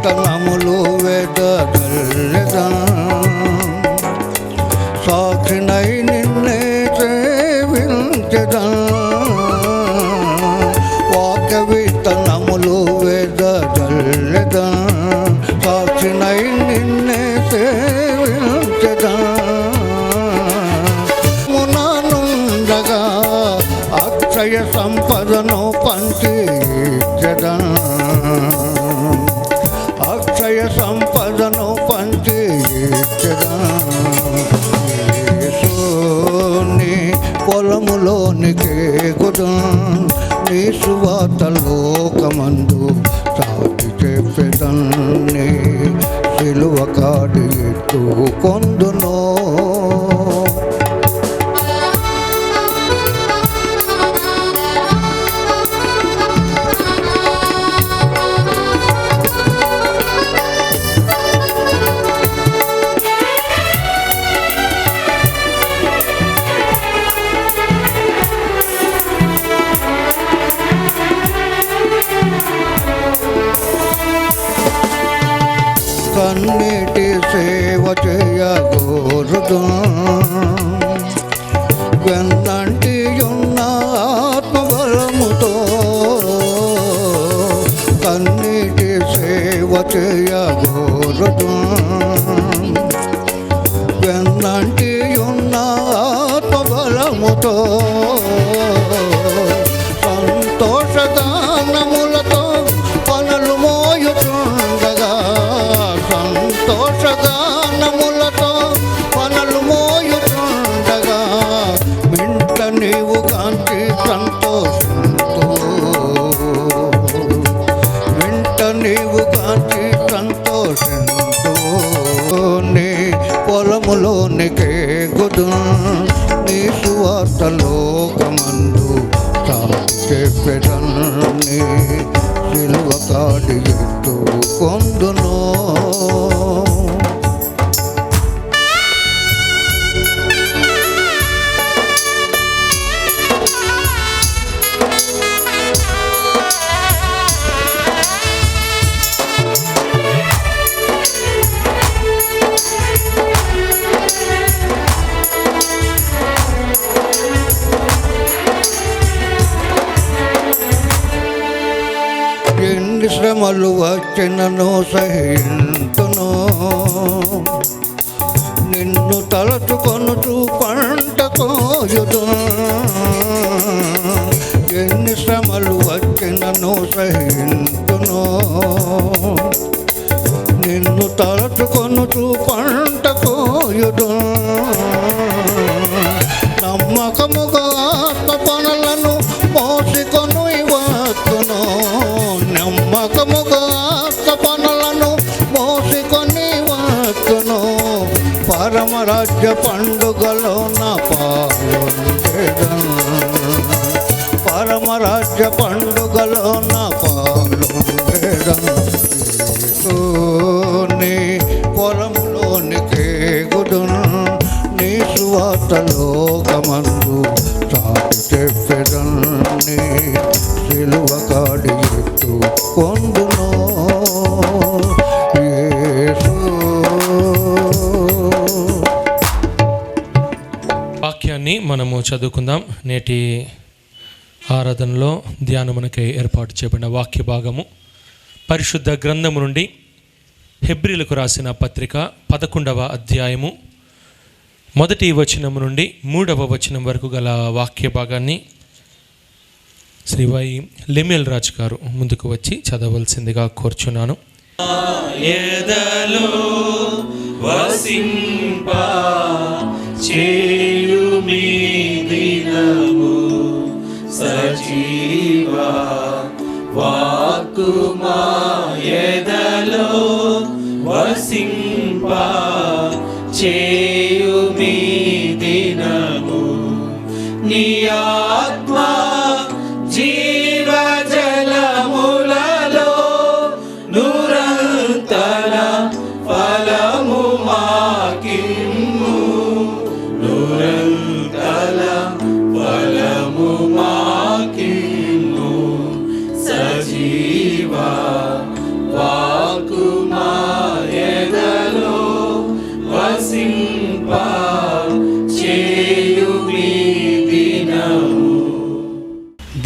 కీర్తనములు వెదజల్లెదన్ సాక్షినై నిన్నే సేవించెదన్ వాక్య విత్తనములు వెదజల్లెదన్ సాక్షినై నిన్నే సేవించెదన్ మునానుండగా అక్షయ సంపదను పంచి ఇచ్చెదన్ అక్షయ సంపదను పంచి ఇచ్చెదన్ యేసుని పొలములోనికి ఎక్కుదున్ నీ సువార్త లోకమందు సాటి చెప్పెదన్ నీ సిలువ కాడి ఎత్తుకొందును కన్నీటి సేవ చేయగోరుదు వెన్నంటి ఉన్న ఆత్మబలముతో కన్నీటి సేవ చేయగోరుదు వెన్నంటి ఉన్న ఆత్మబలముతో సంతోషగానములతో పనులు మోయుచుండగా సంతోషగానములతో పనులు మోయుచుండగా మింట నీవు కాంచి సంతోషంతో మింట నీవు కాంచి సంతోషంతో నీ పొలములోనికి ఎక్కుదున్ నీ సువార్త లోకమందు చెప్పెదన్ నీ సిలువ కాడి ఎత్తుకొందును ఎన్ని శ్రమలు వచ్చినను సహింతును నిన్ను తలచుకొనుచు పంట కోయుదు ఎన్ని శ్రమలు వచ్చినను సహింతును నిన్ను తలచుకొనుచు పంట కోయుదు నమ్మకముగా ఆత్మ పనులను మోసికొను ఇవ్వతును నమ్మకముగా ఆత్మ పనులను మోసికొని వస్తును పరమరాజ్య పండుగలో నా పాలుండెదన్ పరమరాజ్య పండుగలో నా పాలుండెదన్ యేసుని పొలములోనికి ఎక్కుదున్ నీ సువార్త లోకమందు సాటి చెప్పెదన్ నీ సిలువ కాడి ఎత్తుకొందును యేసు. వాక్యాన్ని మనము చదువుకుందాం. నేటి ఆరాధనలో ధ్యానమునకై ఏర్పాటు చేయబడిన వాక్య భాగము పరిశుద్ధ గ్రంథము నుండి హెబ్రీలకు రాసిన పత్రిక 11వ అధ్యాయము 1వ వచనము నుండి 3వ వచనం వరకు గల వాక్య భాగాన్ని శ్రీ వై లెమియల్ రాజు గారు ముందుకు వచ్చి చదవలసిందిగా కోరుచున్నాను. సజీవా వాక్కు మా ఎదలో వసింప చేయు మీ దినము నీ ఆత్మ జీవ జలములలో నురంతర ఫలము మాకిమ్ము నురంతర ఫలము మాకిమ్ము సజీవా వాక్కు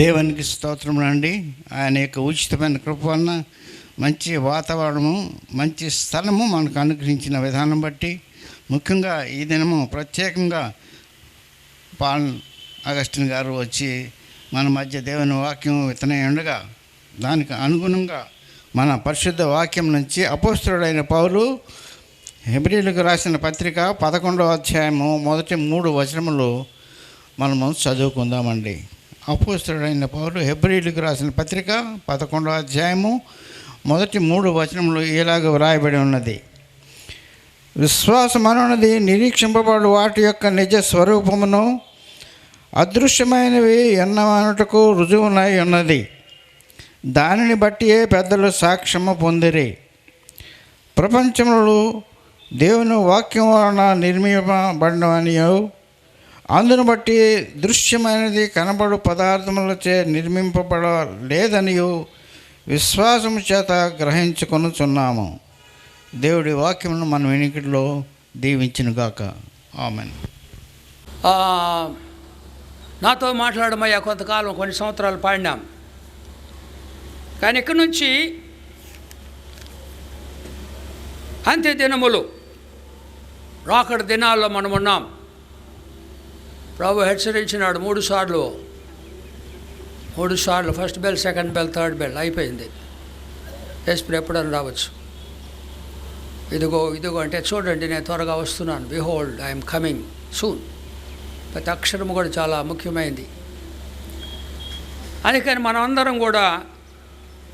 దేవునికి స్తోత్రములండి. ఆయన యొక్క ఉచితమైన కృప వలన మంచి వాతావరణము, మంచి స్థలము మనకు అనుగ్రహించిన విధానం బట్టి, ముఖ్యంగా ఈ దినము ప్రత్యేకంగా పాల్ అగస్టిన్ గారు వచ్చి మన మధ్య దేవుని వాక్యం విత్తనే ఉండగా, దానికి అనుగుణంగా మన పరిశుద్ధ వాక్యం నుంచి అపోస్తలుడైన పౌలు హెబ్రీయులకు రాసిన పత్రిక 11వ అధ్యాయము మొదటి 3 వచనములు మనము చదువుకుందామండి. అపోస్తలుడైన పౌలు హెబ్రీయులకు రాసిన పత్రిక 11వ అధ్యాయము మొదటి 3 వచనములు ఇలాగ వ్రాయబడి ఉన్నది. విశ్వాసమనున్నది నిరీక్షింపబడు వాటి యొక్క నిజ స్వరూపమును అదృశ్యమైనవి ఎన్నమనుటకు రుజువునై ఉన్నది. దానిని బట్టియే పెద్దలు సాక్ష్యము పొందిరి. ప్రపంచములు దేవుని వాక్యం వలన నిర్మింపబడినవనియు, అందును బట్టి దృశ్యమైనది కనబడు పదార్థములచే నిర్మింపబడలేదనియు విశ్వాసము చేత గ్రహించుకొనుచున్నాము. దేవుడి వాక్యమును మన వినికిడిలో దీవించునుగాక. ఆమేన్. నాతో మాట్లాడమయ్యా కొంతకాలం, కొన్ని సంవత్సరాలు పాడినాం. కానీ ఇక్కడి నుంచి అంత్య దినములు, రాకడ దినాల్లో మనం ఉన్నాం. ప్రభు హెచ్చరించినాడు 3 సార్లు. First bell, second bell, third bell అయిపోయింది. ఎప్పుడు ఎప్పుడని రావచ్చు. ఇదిగో అంటే చూడండి, నేను త్వరగా వస్తున్నాను. Behold I'm coming soon. ప్రతి అక్షరము కూడా చాలా ముఖ్యమైనది. అందుకని మనం అందరం కూడా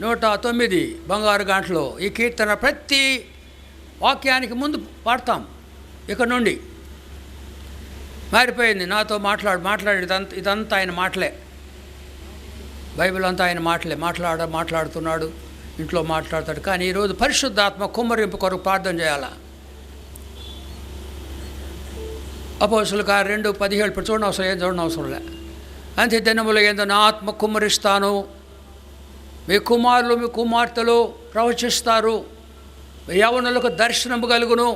109 బంగారు గంటలు ఈ కీర్తన ప్రతి వాక్యానికి ముందు పాడతాం. ఇక్కడ నుండి మారిపోయింది. నాతో మాట్లాడేది ఇదంతా ఆయన మాటలే. బైబిల్ అంతా ఆయన మాటలే. మాట్లాడుతున్నాడు, ఇంట్లో మాట్లాడతాడు. కానీ ఈరోజు పరిశుద్ధాత్మ కుమ్మరింపు కొరకు ప్రార్థన చేయాలా. అపోస్తలుల కార్యం 2:17 ఇప్పుడు చూడనవసరంలే. అంత్య దినములు ఏందో నా ఆత్మ కుమ్మరిస్తాను, మీ కుమారులు మీ కుమార్తెలు ప్రవచిస్తారు, మీ యవ్వనులకు దర్శనము కలుగును,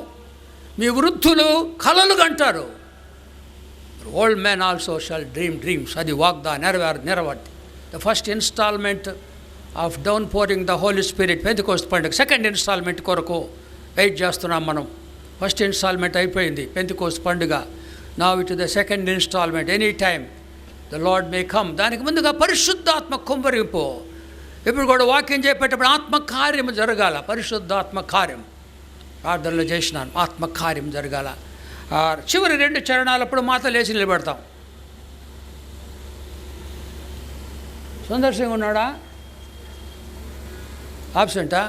మీ వృద్ధులు కలలు కంటారు. Old man also shall dreams. అది వాగ్దా నెరవేర్తి. The first instalment of down pouring the holy spirit పెంతెకోస్తు పండుగ సెకండ్ ఇన్స్టాల్మెంట్ కొరకు వెయిట్ చేస్తున్నాం మనం. ఫస్ట్ ఇన్స్టాల్మెంట్ అయిపోయింది, పెంతెకోస్తు పండుగ. Now it the second instalment. Any time the Lord may come. దానికి ముందుగా పరిశుద్ధాత్మ కుమ్మరింపు. ఇప్పుడు కూడా వాక్యం చెప్పేటప్పుడు ఆత్మకార్యం జరగాల. పరిశుద్ధాత్మ కార్యం ప్రార్థనలో చేసినాను. ఆత్మకార్యం జరగాల. చివరి 2 చరణాలప్పుడు మాతో లేచి నిలబెడతాం. సుందర్ సింగ్ ఉన్నాడా? ఆబ్సెంటా?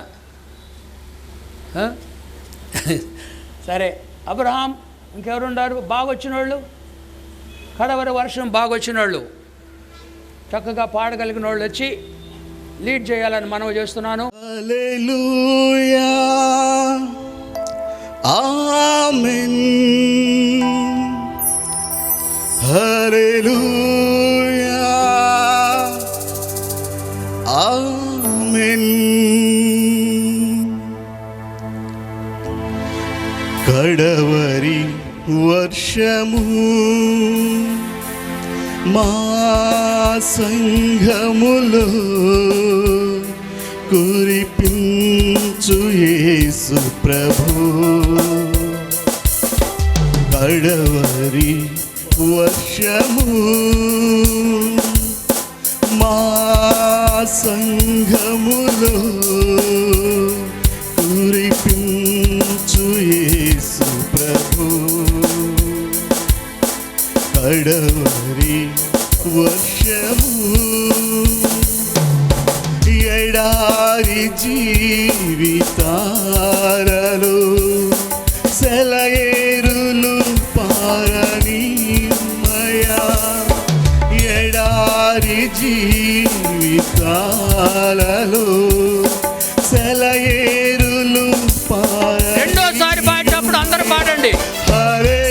సరే. అబ్రహాం, ఇంకెవరు ఉన్నారు బాగా వచ్చిన వాళ్ళు? కడవరి వర్షం బాగా వచ్చిన వాళ్ళు, చక్కగా పాడగలిగిన వాళ్ళు వచ్చి లీడ్ చేయాలని మనవి చేస్తున్నాను. హల్లెలూయా, ఆమేన్. హల్లెలూయా, ఆమేన్. కడవరి వర్షము మా సంఘములో కురిపించు యేసు ప్రభు. కడవరి వర్షము మా సంఘములో కురిపించు యేసు ప్రభు. కడవరి వర్షము ఎడారి జీవితాలలో సెలయేరులు పారనీమయా. ఎడారి జీవితాలలో సెలయేరులు రెండోసారి పాడేటప్పుడు అందరూ పాడండి.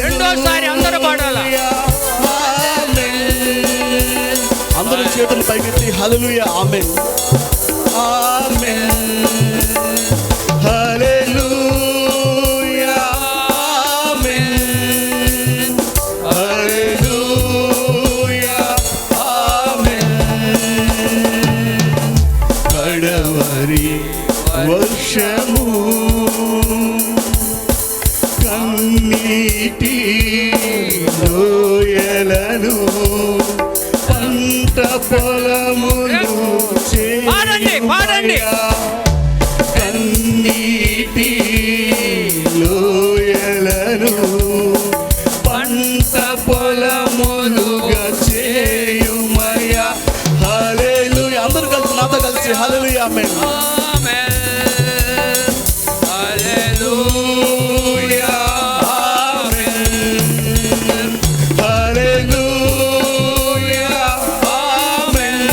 రెండోసారి అందరూ పాడాలా? అందరూ చేతులు పైకెత్తి హల్లెలూయా, ఆమేన్, ఆమేన్. హల్లెలూయా, ఆమేన్. హల్లెలూయా, ఆమేన్. పాడండి పాడండి. కన్నీటి లోయలను పంట పొలములుగా చేయుమయ్యా. హల్లెలూయా. అందరూ కలిసి నాతో కలిసి హల్లెలూయా ఆమేన్. హల్లెలూయా ఆమేన్. హల్లెలూయా ఆమేన్.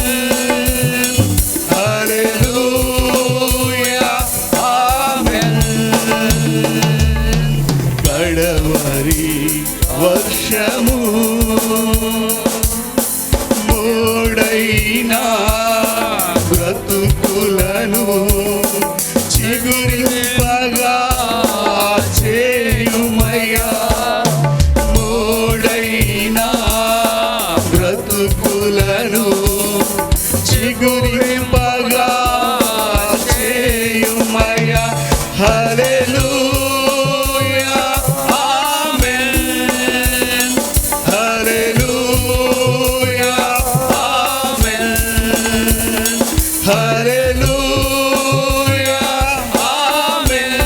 హల్లెలూయా ఆమేన్. కడవరి వర్షము మూడైనా బ్రతుకులను చిగురింపగా చేయుమయ్యా. మూడైనా బ్రతుకులను చిగురింపగా చేయుమయ్యా. హల్లెలూయా ఆమేన్. హల్లెలూయా ఆమేన్. హల్లెలూయా ఆమేన్.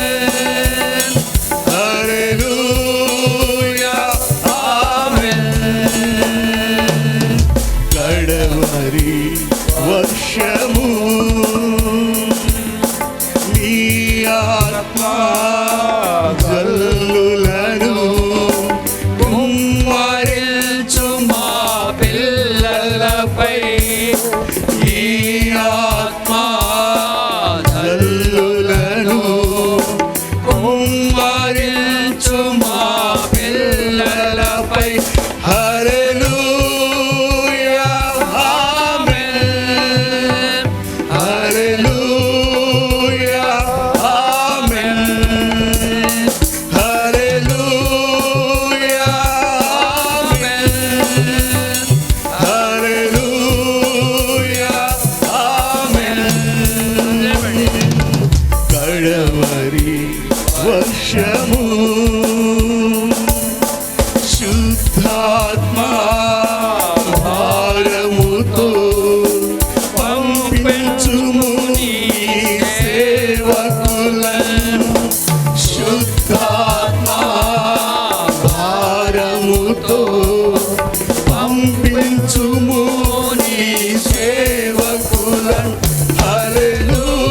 హల్లెలూయా ఆమేన్. కడవరి వర్షము నీ ఆత్మా జల్లులను కుమ్మరించు మా పిల్లలపై. నీ ఆత్మా జల్లులను కుమ్మరించు మా పిల్లలపై. హల్లెలూయా ఆమేన్. హల్లెలూయా ఆమేన్. హల్లెలూయా ఆమేన్. హల్లెలూయా ఆమేన్. కడవరి వర్షము శుద్ధాత్మా భారముతో పంపించుము నీ సేవకులను. శుద్ధాత్మా భారముతో పంపించుము నీ సేవకులను. హల్లెలూయా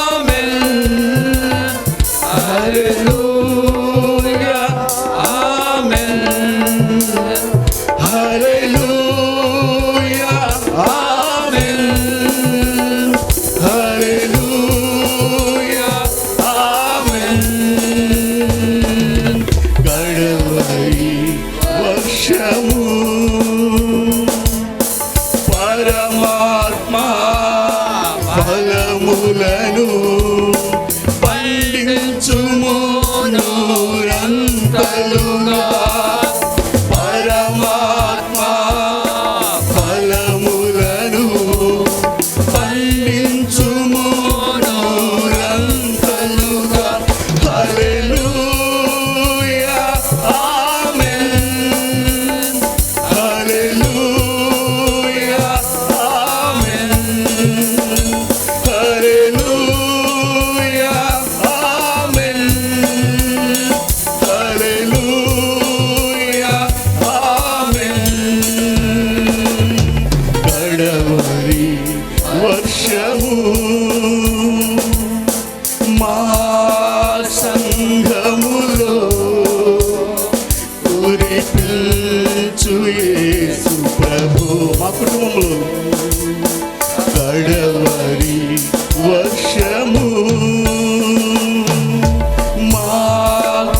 ఆమేన్. హల్లెలూయా ఆమేన్. హల్లెలూయా ఆమేన్. హల్లెలూయా ఆమేన్. గడవరి వర్షము పరమాత్మా ఫలములను పండించుము నూరంతలుగా. పరమాత్మా ఫలములను పండించుము నూరంతలుగా. హల్లెలూయా ఆమేన్. హల్లెలూయా ఆమేన్. హల్లెలూయా ఆమేన్. హల్లెలూయా ఆమేన్. కడవరి వర్షము మా సంఘములో కురిపించు యేసు ప్రభు. మా కుటుంబంలో కడవరి వర్షము మా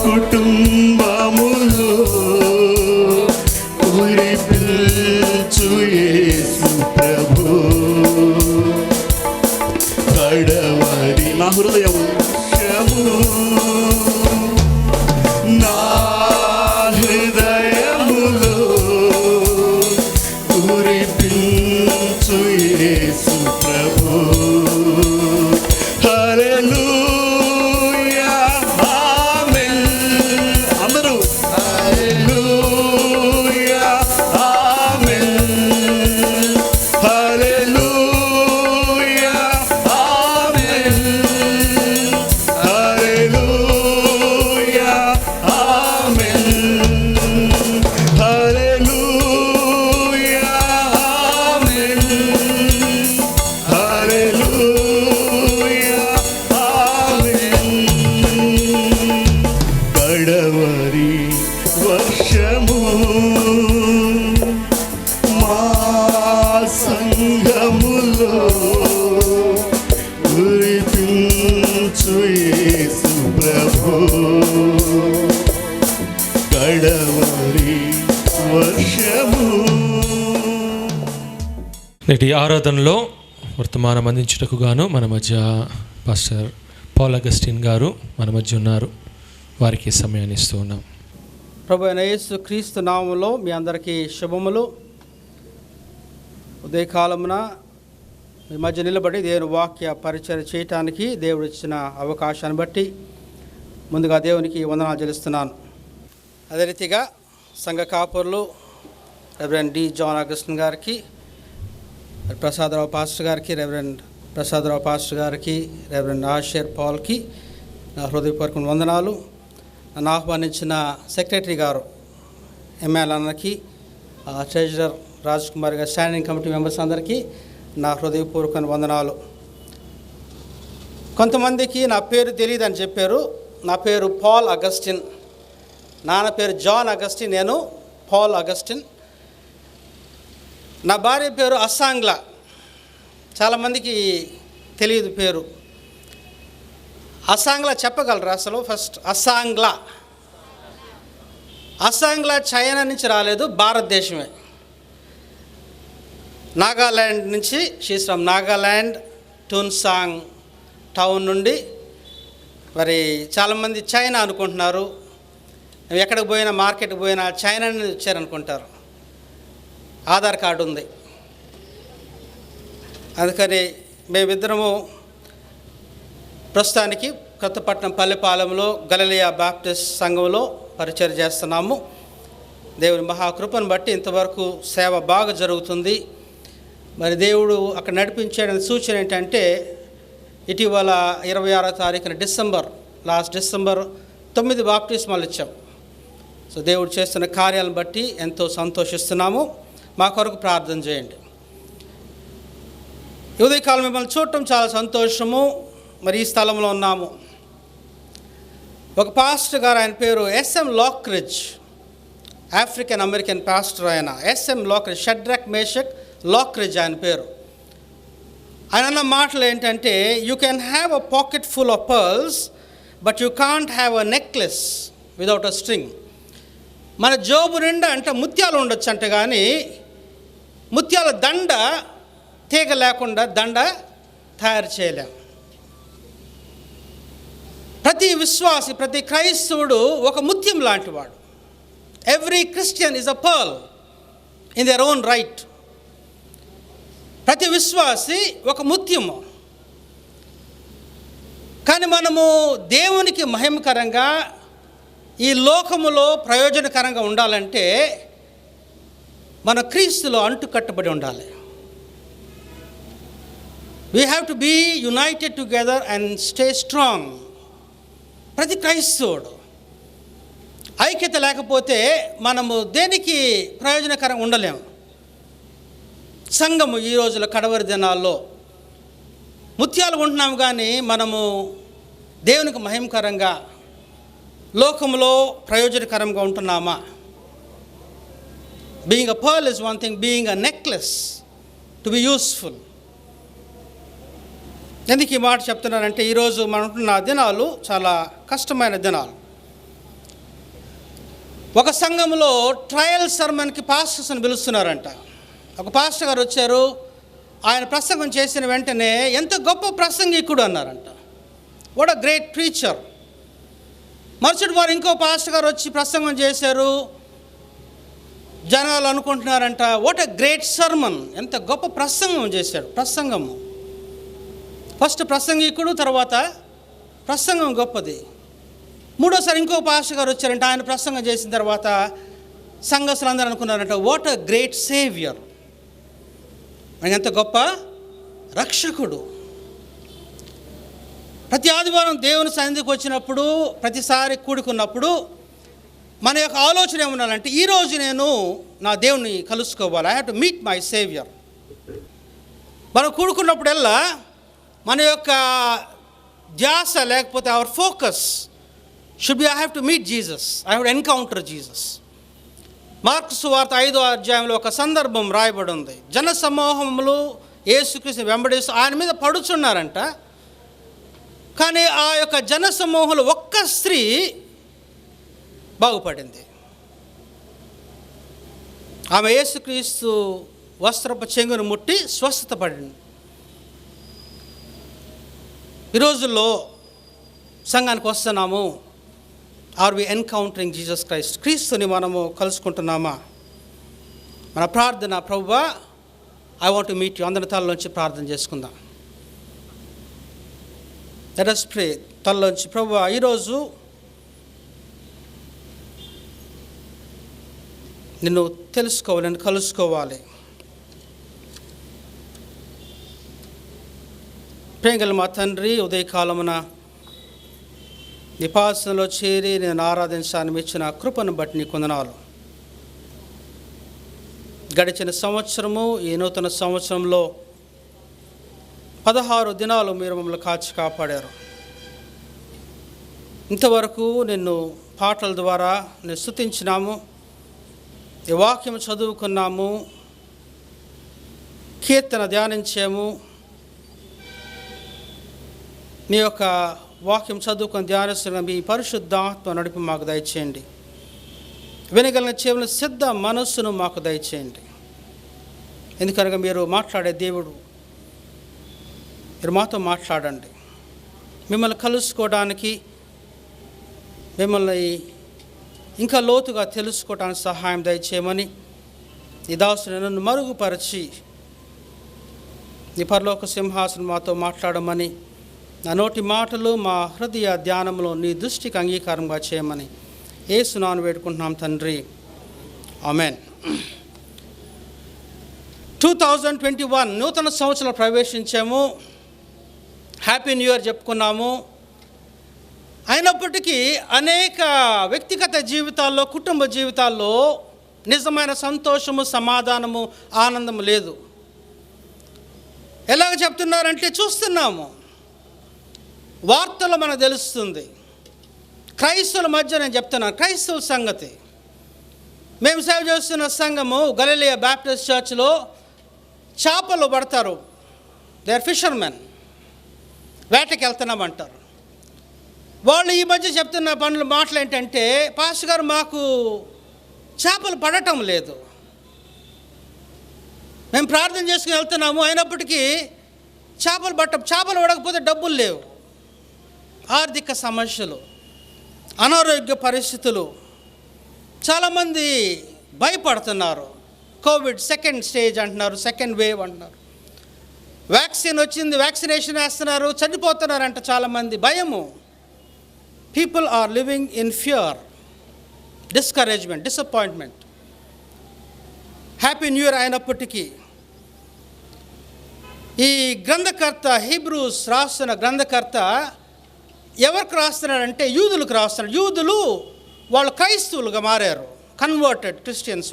కుటుంబములో కురిపించు యేసు ప్రభు. కడవరి నా హృదయం వర్షము నా హృదయములో కురిపించు యేసు ప్రభు. హల్లెలూయా ఆమేన్. అందరూ హల్లెలూయా ఆమేన్. సంఘములో కురిపించు యేసు ప్రభు కడవరి వర్షము. నేటి ఆరాధనలో వర్తమానం అందించుటకు గాను మన మధ్య పాస్టర్ పౌల్ అగస్టిన్ గారు మన మధ్య ఉన్నారు. వారికి సమయాన్ని ఇస్తూ ఉన్నాం. ప్రభు అయిన యేసు క్రీస్తు నామములో మీ అందరికీ శుభములు. ఉదయకాలమున మీ మధ్య నిలబడి దేవుని వాక్య పరిచయం చేయటానికి దేవుడు ఇచ్చిన అవకాశాన్ని బట్టి ముందుగా దేవునికి వందనాలు చెల్లిస్తున్నాను. అదే రీతిగా సంఘ కాపరులు రెవరెండ్ డి జాన్ అగస్టిన్ గారికి, ప్రసాదరావు పాస్టర్ గారికి, రెవరెండ్ ప్రసాదరావు పాస్టర్ గారికి, రెవరెండ్ ఆషేర్ పాల్కి నా హృదయపూర్వక వందనాలు. నన్ను ఆహ్వానించిన సెక్రటరీ గారు ఎంఎల్ అన్నకి, ట్రెజరర్ రాజ్ కుమార్ గారు, స్టాండింగ్ కమిటీ మెంబర్స్ అందరికీ నా హృదయపూర్వక వందనాలు. కొంతమందికి నా పేరు తెలియదని చెప్పారు. నా పేరు పాల్ అగస్టిన్. నాన్న పేరు జాన్ అగస్టిన్, నేను పాల్ అగస్టిన్. నా భార్య పేరు అసాంగ్లా. చాలామందికి తెలియదు పేరు. అసాంగ్లా చెప్పగలరా అసలు? ఫస్ట్ అసాంగ్లా చైనా నుంచి రాలేదు, భారతదేశమే. నాగాల్యాండ్ నుంచి, షీస్ ఫ్రమ్ నాగాల్యాండ్, టూన్సాంగ్ టౌన్ నుండి. మరి చాలామంది చైనా అనుకుంటున్నారు. ఎక్కడికి పోయినా, మార్కెట్కి పోయినా చైనా నుంచి వచ్చారనుకుంటారు. ఆధార్ కార్డు ఉంది. అందుకని మేమిద్దరము ప్రస్తుతానికి కొత్తపట్నం పల్లెపాలెంలో గలిలయ బాప్టిస్ట్ సంఘంలో పరిచయం చేస్తున్నాము. దేవుని మహాకృపను బట్టి ఇంతవరకు సేవ బాగా జరుగుతుంది. మరి దేవుడు అక్కడ నడిపించాడని సూచన ఏంటంటే, ఇటీవల 26వ తారీఖున లాస్ట్ డిసెంబర్ 9 బాప్టిస్మాలు ఇచ్చాం. సో దేవుడు చేస్తున్న కార్యాలను బట్టి ఎంతో సంతోషిస్తున్నాము. మా కొరకు ప్రార్థన చేయండి. ఉదయకాలం మిమ్మల్ని చూడటం చాలా సంతోషము. మరి ఈ స్థలంలో ఉన్నాము. ఒక పాస్టర్ గారు, ఆయన పేరు ఎస్ఎం లాక్రిడ్జ్, ఆఫ్రికన్ అమెరికన్ పాస్టర్. ఆయన ఎస్ఎం లాక్రిడ్జ్, షడ్రక్ మేషక్ లాక్రిడ్జ్ ఆయన పేరు. ఆయన అన్న మాటలు ఏంటంటే, you can have a pocket full of pearls but you can't have a necklace without a string. మన జోబు నిండా అంటే ముత్యాలు ఉండొచ్చు అంటే, కానీ ముత్యాల దండ, తీగ లేకుండా దండ తయారు చేయలేం. ప్రతి విశ్వాసి, ప్రతి క్రైస్తవుడు ఒక ముత్యం లాంటివాడు. Every Christian is a pearl in their own right. ప్రతి విశ్వాసి ఒక ముత్యము. కానీ మనము దేవునికి మహిమకరంగా, ఈ లోకములో ప్రయోజనకరంగా ఉండాలంటే మన క్రీస్తులో అంటుకట్టబడి ఉండాలి. We have to be united together and stay strong. ప్రతి క్రైస్తవుడు ఐక్యత లేకపోతే మనము దేనికి ప్రయోజనకరంగా ఉండలేము. సంఘము ఈ రోజుల కడవరి దినాల్లో ముత్యాలు ఉంటున్నాము, కానీ మనము దేవునికి మహిమకరంగా, లోకంలో ప్రయోజనకరంగా ఉంటున్నామా? Being a pearl is one thing, being a necklace to be useful. ఎందుకు ఈ మాట చెప్తున్నానంటే, ఈరోజు మనం ఉంటున్న దినాలు చాలా కష్టమైన దినాలు. ఒక సంఘంలో ట్రయల్ సర్మన్కి పాస్టర్స్ని పిలుస్తున్నారంట. ఒక పాస్టర్ గారు వచ్చారు. ఆయన ప్రసంగం చేసిన వెంటనే, ఎంత గొప్ప ప్రసంగికుడు అన్నారంట. What a great preacher. మరుసటి వారు ఇంకో పాస్టర్ గారు వచ్చి ప్రసంగం చేశారు. జనాలు అనుకుంటున్నారంట, వాట్ అ గ్రేట్ సర్మన్, ఎంత గొప్ప ప్రసంగం చేశాడు. ప్రసంగము ఫస్ట్ ప్రసంగికుడు, తర్వాత ప్రసంగం గొప్పది. మూడోసారి ఇంకో పాస్టర్ గారు వచ్చారంట. ఆయన ప్రసంగం చేసిన తర్వాత సంఘస్థులు అందరూ అనుకున్నారంట, వాట్ అ గ్రేట్ సేవియర్, ఎంత గొప్ప రక్షకుడు. ప్రతి ఆదివారం దేవుని సన్నిధికి వచ్చినప్పుడు, ప్రతిసారి కూడుకున్నప్పుడు మన యొక్క ఆలోచన ఏమన్నానంటే, ఈరోజు నేను నా దేవుని కలుసుకోవాలి. I have to meet my saviour. మనం కూడుకున్నప్పుడల్లా మన యొక్క ధ్యాస, లేకపోతే our focus should be, I have to meet Jesus, I have to encounter Jesus. మార్కు సువార్త 5వ అధ్యాయంలో ఒక సందర్భం రాయబడి ఉంది. జన సమూహములు యేసుక్రీస్తుని వెంబడిస్తూ ఆయన మీద పడుచున్నారంట. కానీ ఆ యొక్క జన సమూహంలో ఒక్క స్త్రీ బాగుపడింది. ఆమె యేసుక్రీస్తు వస్త్రపు చెంగును ముట్టి స్వస్థత పడింది. ఈ రోజుల్లో సంఘానికి వస్తున్నాము. Are we encountering Jesus Christ? క్రీస్తుని మనము కలుసుకుంటున్నామా? మన ప్రార్థన, ప్రభువా I want to meet you. అందరి తలలోంచి ప్రార్థన చేసుకుందాం. Let us pray. తలలోంచి, ప్రభువా ఈరోజు నిన్ను తెలుసుకోవాలి, నిన్ను కలుసుకోవాలి. ప్రేమగల మా తండ్రి, ఉదయకాలమున నిపాసనలో చేరి నేను ఆరాధించాలని ఇచ్చిన కృపను బట్టి నీ వందనాలు. గడిచిన సంవత్సరము, ఈ నూతన సంవత్సరంలో 16 దినాలు మీరు మమ్మల్ని కాచి కాపాడారు. ఇంతవరకు నిన్ను పాటల ద్వారా నేను స్తుతించినాము, ఈ వాక్యం చదువుకున్నాము, కీర్తన ధ్యానించాము. నీ యొక్క వాక్యం చదువుకొని ధ్యానిస్తున్న మీ పరిశుద్ధాత్మ నడిపి మాకు దయచేయండి. వినగలిగిన చెవులను సిద్ధ మనస్సును మాకు దయచేయండి. ఎందుకనగా మీరు మాట్లాడే దేవుడు, మీరు మాతో మాట్లాడండి. మిమ్మల్ని కలుసుకోవడానికి, మిమ్మల్ని ఇంకా లోతుగా తెలుసుకోవడానికి సహాయం దయచేయమని ఈ దాసుని నన్ను మరుగుపరిచి నీ పరలోక సింహాసనం మాతో మాట్లాడమని, నా నోటి మాటలు మా హృదయ ధ్యానంలో నీ దృష్టికి అంగీకారంగా చేయమని యేసు నామమున వేడుకుంటున్నాం తండ్రి, ఆమెన్. 2021 నూతన సంవత్సరంలో ప్రవేశించాము. హ్యాపీ న్యూ ఇయర్ చెప్పుకున్నాము. అయినప్పటికీ అనేక వ్యక్తిగత జీవితాల్లో, కుటుంబ జీవితాల్లో నిజమైన సంతోషము, సమాధానము, ఆనందము లేదు. ఎలాగ చెప్తున్నారంటే చూస్తున్నాము, వార్తలు మనకు తెలుస్తుంది. క్రైస్తవుల మధ్య నేను చెప్తున్నాను, క్రైస్తవుల సంగతి. మేము సేవ చేస్తున్న సంఘము గలిలయ బ్యాప్టిస్ట్ చర్చ్లో చేపలు పడతారు. They are fishermen. వేటకి వెళ్తున్నామంటారు. వాళ్ళు ఈ మధ్య చెప్తున్న మాటలు ఏంటంటే, పాస్టర్ గారు మాకు చేపలు పడటం లేదు, మేము ప్రార్థన చేసుకుని వెళ్తున్నాము, అయినప్పటికీ చేపలు పడకపోతే డబ్బులు లేవు, ఆర్థిక సమస్యలు, అనారోగ్య పరిస్థితులు. చాలామంది భయపడుతున్నారు. కోవిడ్ సెకండ్ స్టేజ్ అంటున్నారు, సెకండ్ వేవ్ అంటున్నారు. వ్యాక్సిన్ వచ్చింది, వ్యాక్సినేషన్ వేస్తున్నారు, చనిపోతున్నారంట చాలామంది. భయము. People are living in fear, discouragement, disappointment. Happy new year అయినప్పటికీ ఈ గ్రంథకర్త, హీబ్రూస్ రాస్తున్న గ్రంథకర్త ఎవరికి రాస్తున్నాడంటే యూదులకు రాస్తున్నాడు. యూదులు వాళ్ళు క్రైస్తవులుగా మారారు, కన్వర్టెడ్ క్రిస్టియన్స్.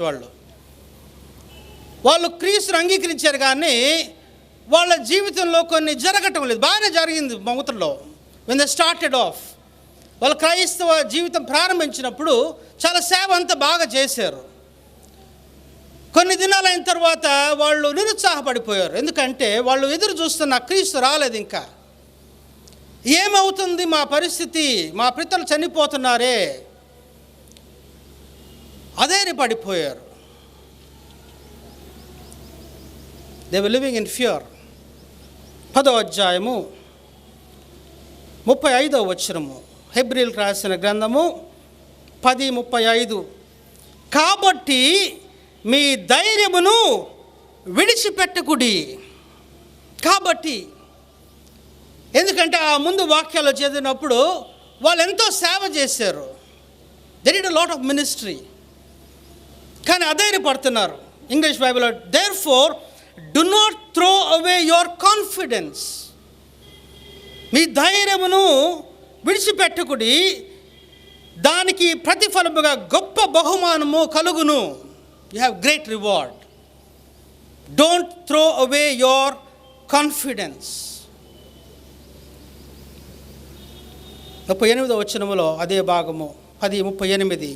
వాళ్ళు క్రీస్తుని అంగీకరించారు, కానీ వాళ్ళ జీవితంలో కొన్ని జరగటం లేదు. బాగానే జరిగింది మొదట్లో, వెన్ దే స్టార్టెడ్ ఆఫ్. వాళ్ళు క్రైస్తవ జీవితం ప్రారంభించినప్పుడు చాలా సేవ అంతా బాగా చేశారు. కొన్ని దినాలు అయిన తర్వాత వాళ్ళు నిరుత్సాహపడిపోయారు. ఎందుకంటే వాళ్ళు ఎదురు చూస్తున్న క్రీస్తు రాలేదు. ఇంకా ఏమవుతుంది మా పరిస్థితి, మా పితరులు చనిపోతున్నారే, అదేని పడిపోయారు. They were living in fear. 10వ అధ్యాయము 35వ వచనము, హెబ్రీయులకు రాసిన గ్రంథము 10:35. కాబట్టి మీ ధైర్యమును విడిచిపెట్టకుడి. కాబట్టి ఎందుకంటే ఆ ముందు వాక్యాలు చదివినప్పుడు వాళ్ళు ఎంతో సేవ చేశారు. They did a lot of ministry. కానీ అధైర్యపడుతున్నారు. ఇంగ్లీష్ బైబిల్లో therefore do not throw away your confidence. మీ ధైర్యమును విడిచిపెట్టకుడి, దానికి ప్రతిఫలముగా గొప్ప బహుమానము కలుగును. You have great reward. Don't throw away your confidence. 38వ వచనములో అదే భాగము 10:38.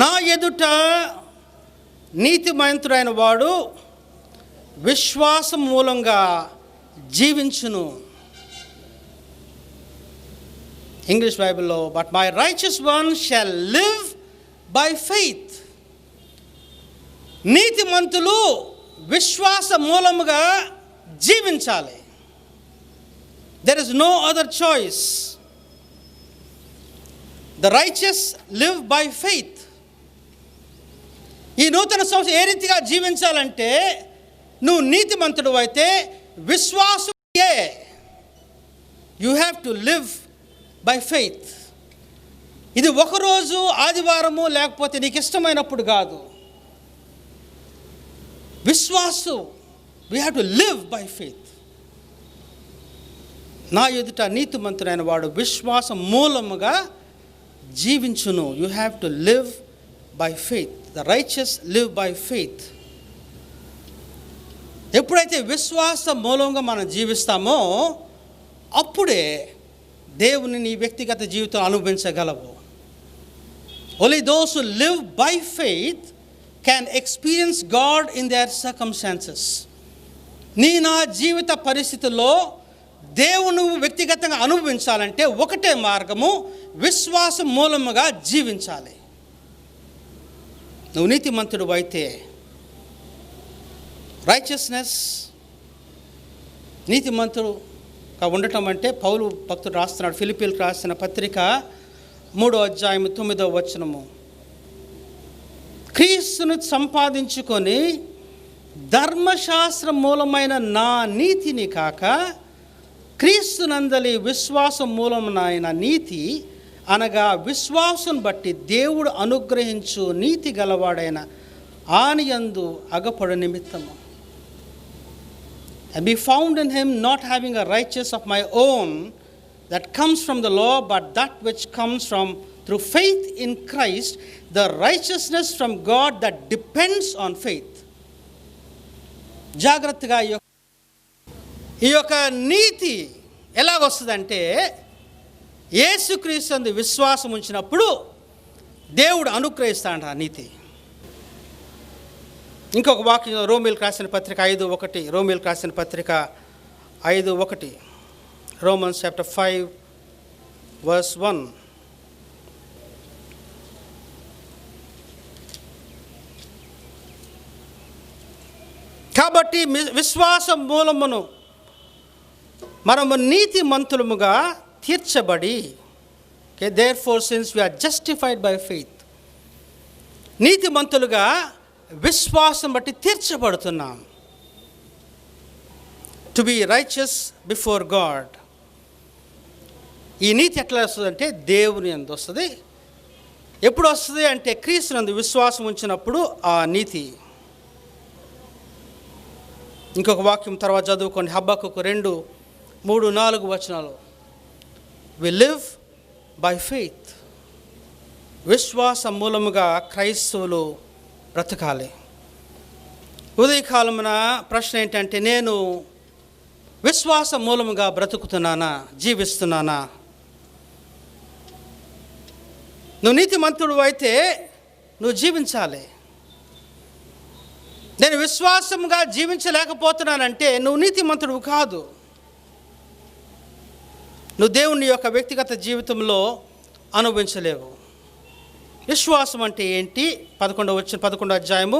నా ఎదుట నీతిమంతుడైన వాడు విశ్వాసం మూలంగా జీవించును. ఇంగ్లీష్ బైబిల్లో, but my righteous one shall live by faith. నీతిమంతులు విశ్వాస మూలముగా జీవించాలి. There is no other choice. The righteous live by faith. ఈ నూతన సంవత్సరం ఏ రీతిగా జీవించాలంటే, నువ్వు నీతిమంతుడు అయితే విశ్వాసే. You have to live by faith. ఇది ఒకరోజు ఆదివారము లేకపోతే నీకు ఇష్టమైనప్పుడు కాదు. విశ్వాసం, we have to live by faith. నా ఎదుట నీతిమంతుడైన వాడు విశ్వాసం మూలముగా జీవించును. You have to live by faith. The righteous live by faith. ఎప్పుడైతే విశ్వాస మూలంగా మనం జీవిస్తామో అప్పుడే దేవుని నీ వ్యక్తిగత జీవితం అనుభవించగలవు. Only those who live by faith can experience God in their circumstances. నా జీవిత పరిస్థితుల్లో దేవుని వ్యక్తిగతంగా అనుభవించాలంటే ఒకటే మార్గము, విశ్వాసం మూలముగా జీవించాలి. నువ్వు నీతిమంతుడు అయితే, రైచియస్నెస్, నీతిమంతుడుగా ఉండటం అంటే, పౌలు భక్తుడు రాస్తున్నాడు ఫిలిప్పీలకు రాసిన పత్రిక 3వ అధ్యాయం 9వ వచనము, క్రీస్తును సంపాదించుకొని ధర్మశాస్త్ర మూలమైన నా నీతిని కాక క్రీస్తునందలి విశ్వాసం మూలమైన నీతి, అనగా విశ్వాసం బట్టి దేవుడు అనుగ్రహించు నీతి గలవాడైన ఆనియందు అగపడు నిమిత్తము. And be found in him, not having a righteousness of my own that comes from the law, but that which comes from through faith in Christ, the righteousness from God that depends on faith. జాగ్రత్తగా ఈ యొక్క నీతి ఎలాగొస్తుందంటే, యేసుక్రీస్తు విశ్వాసం ఉంచినప్పుడు దేవుడు అనుగ్రహిస్తాడు ఆ నీతి. ఇంకొక వాక్యం రోమీయులకు రాసిన పత్రిక 5:1, రోమీయులకు రాసిన పత్రిక 5:1, రోమన్స్ చాప్టర్ 5:1. కాబట్టి విశ్వాసం మూలమును మనము నీతిమంతులముగా తీర్చబడి, therefore since we are justified by faith, నీతిమంతులుగా విశ్వాసం బట్టి తీర్చబడుతున్నాం. To be righteous before God. ఈ నీతి ఎట్లా వస్తుందంటే దేవుని యందు వస్తుంది. ఎప్పుడు వస్తుంది అంటే క్రీస్తునందు విశ్వాసం ఉంచినప్పుడు ఆ నీతి. ఇంకొక వాక్యం తర్వాత చదువుకోండి, హబక్కూకు 2:3-4 వచనాలు. We live by faith. విశ్వాస మూలముగా క్రైస్తవులు బ్రతకాలి. ఉదయకాలమున ప్రశ్న ఏంటంటే, నేను విశ్వాస మూలముగా బ్రతుకుతున్నానా, జీవిస్తున్నానా? నువ్వు నీతిమంతుడు అయితే నువ్వు జీవించాలి. నేను విశ్వాసంగా జీవించలేకపోతున్నానంటే నువ్వు నీతిమంతుడు కాదు. నువ్వు దేవుని యొక్క వ్యక్తిగత జీవితంలో అనుభవించలేవు. విశ్వాసం అంటే ఏంటి? 11వ అధ్యాయము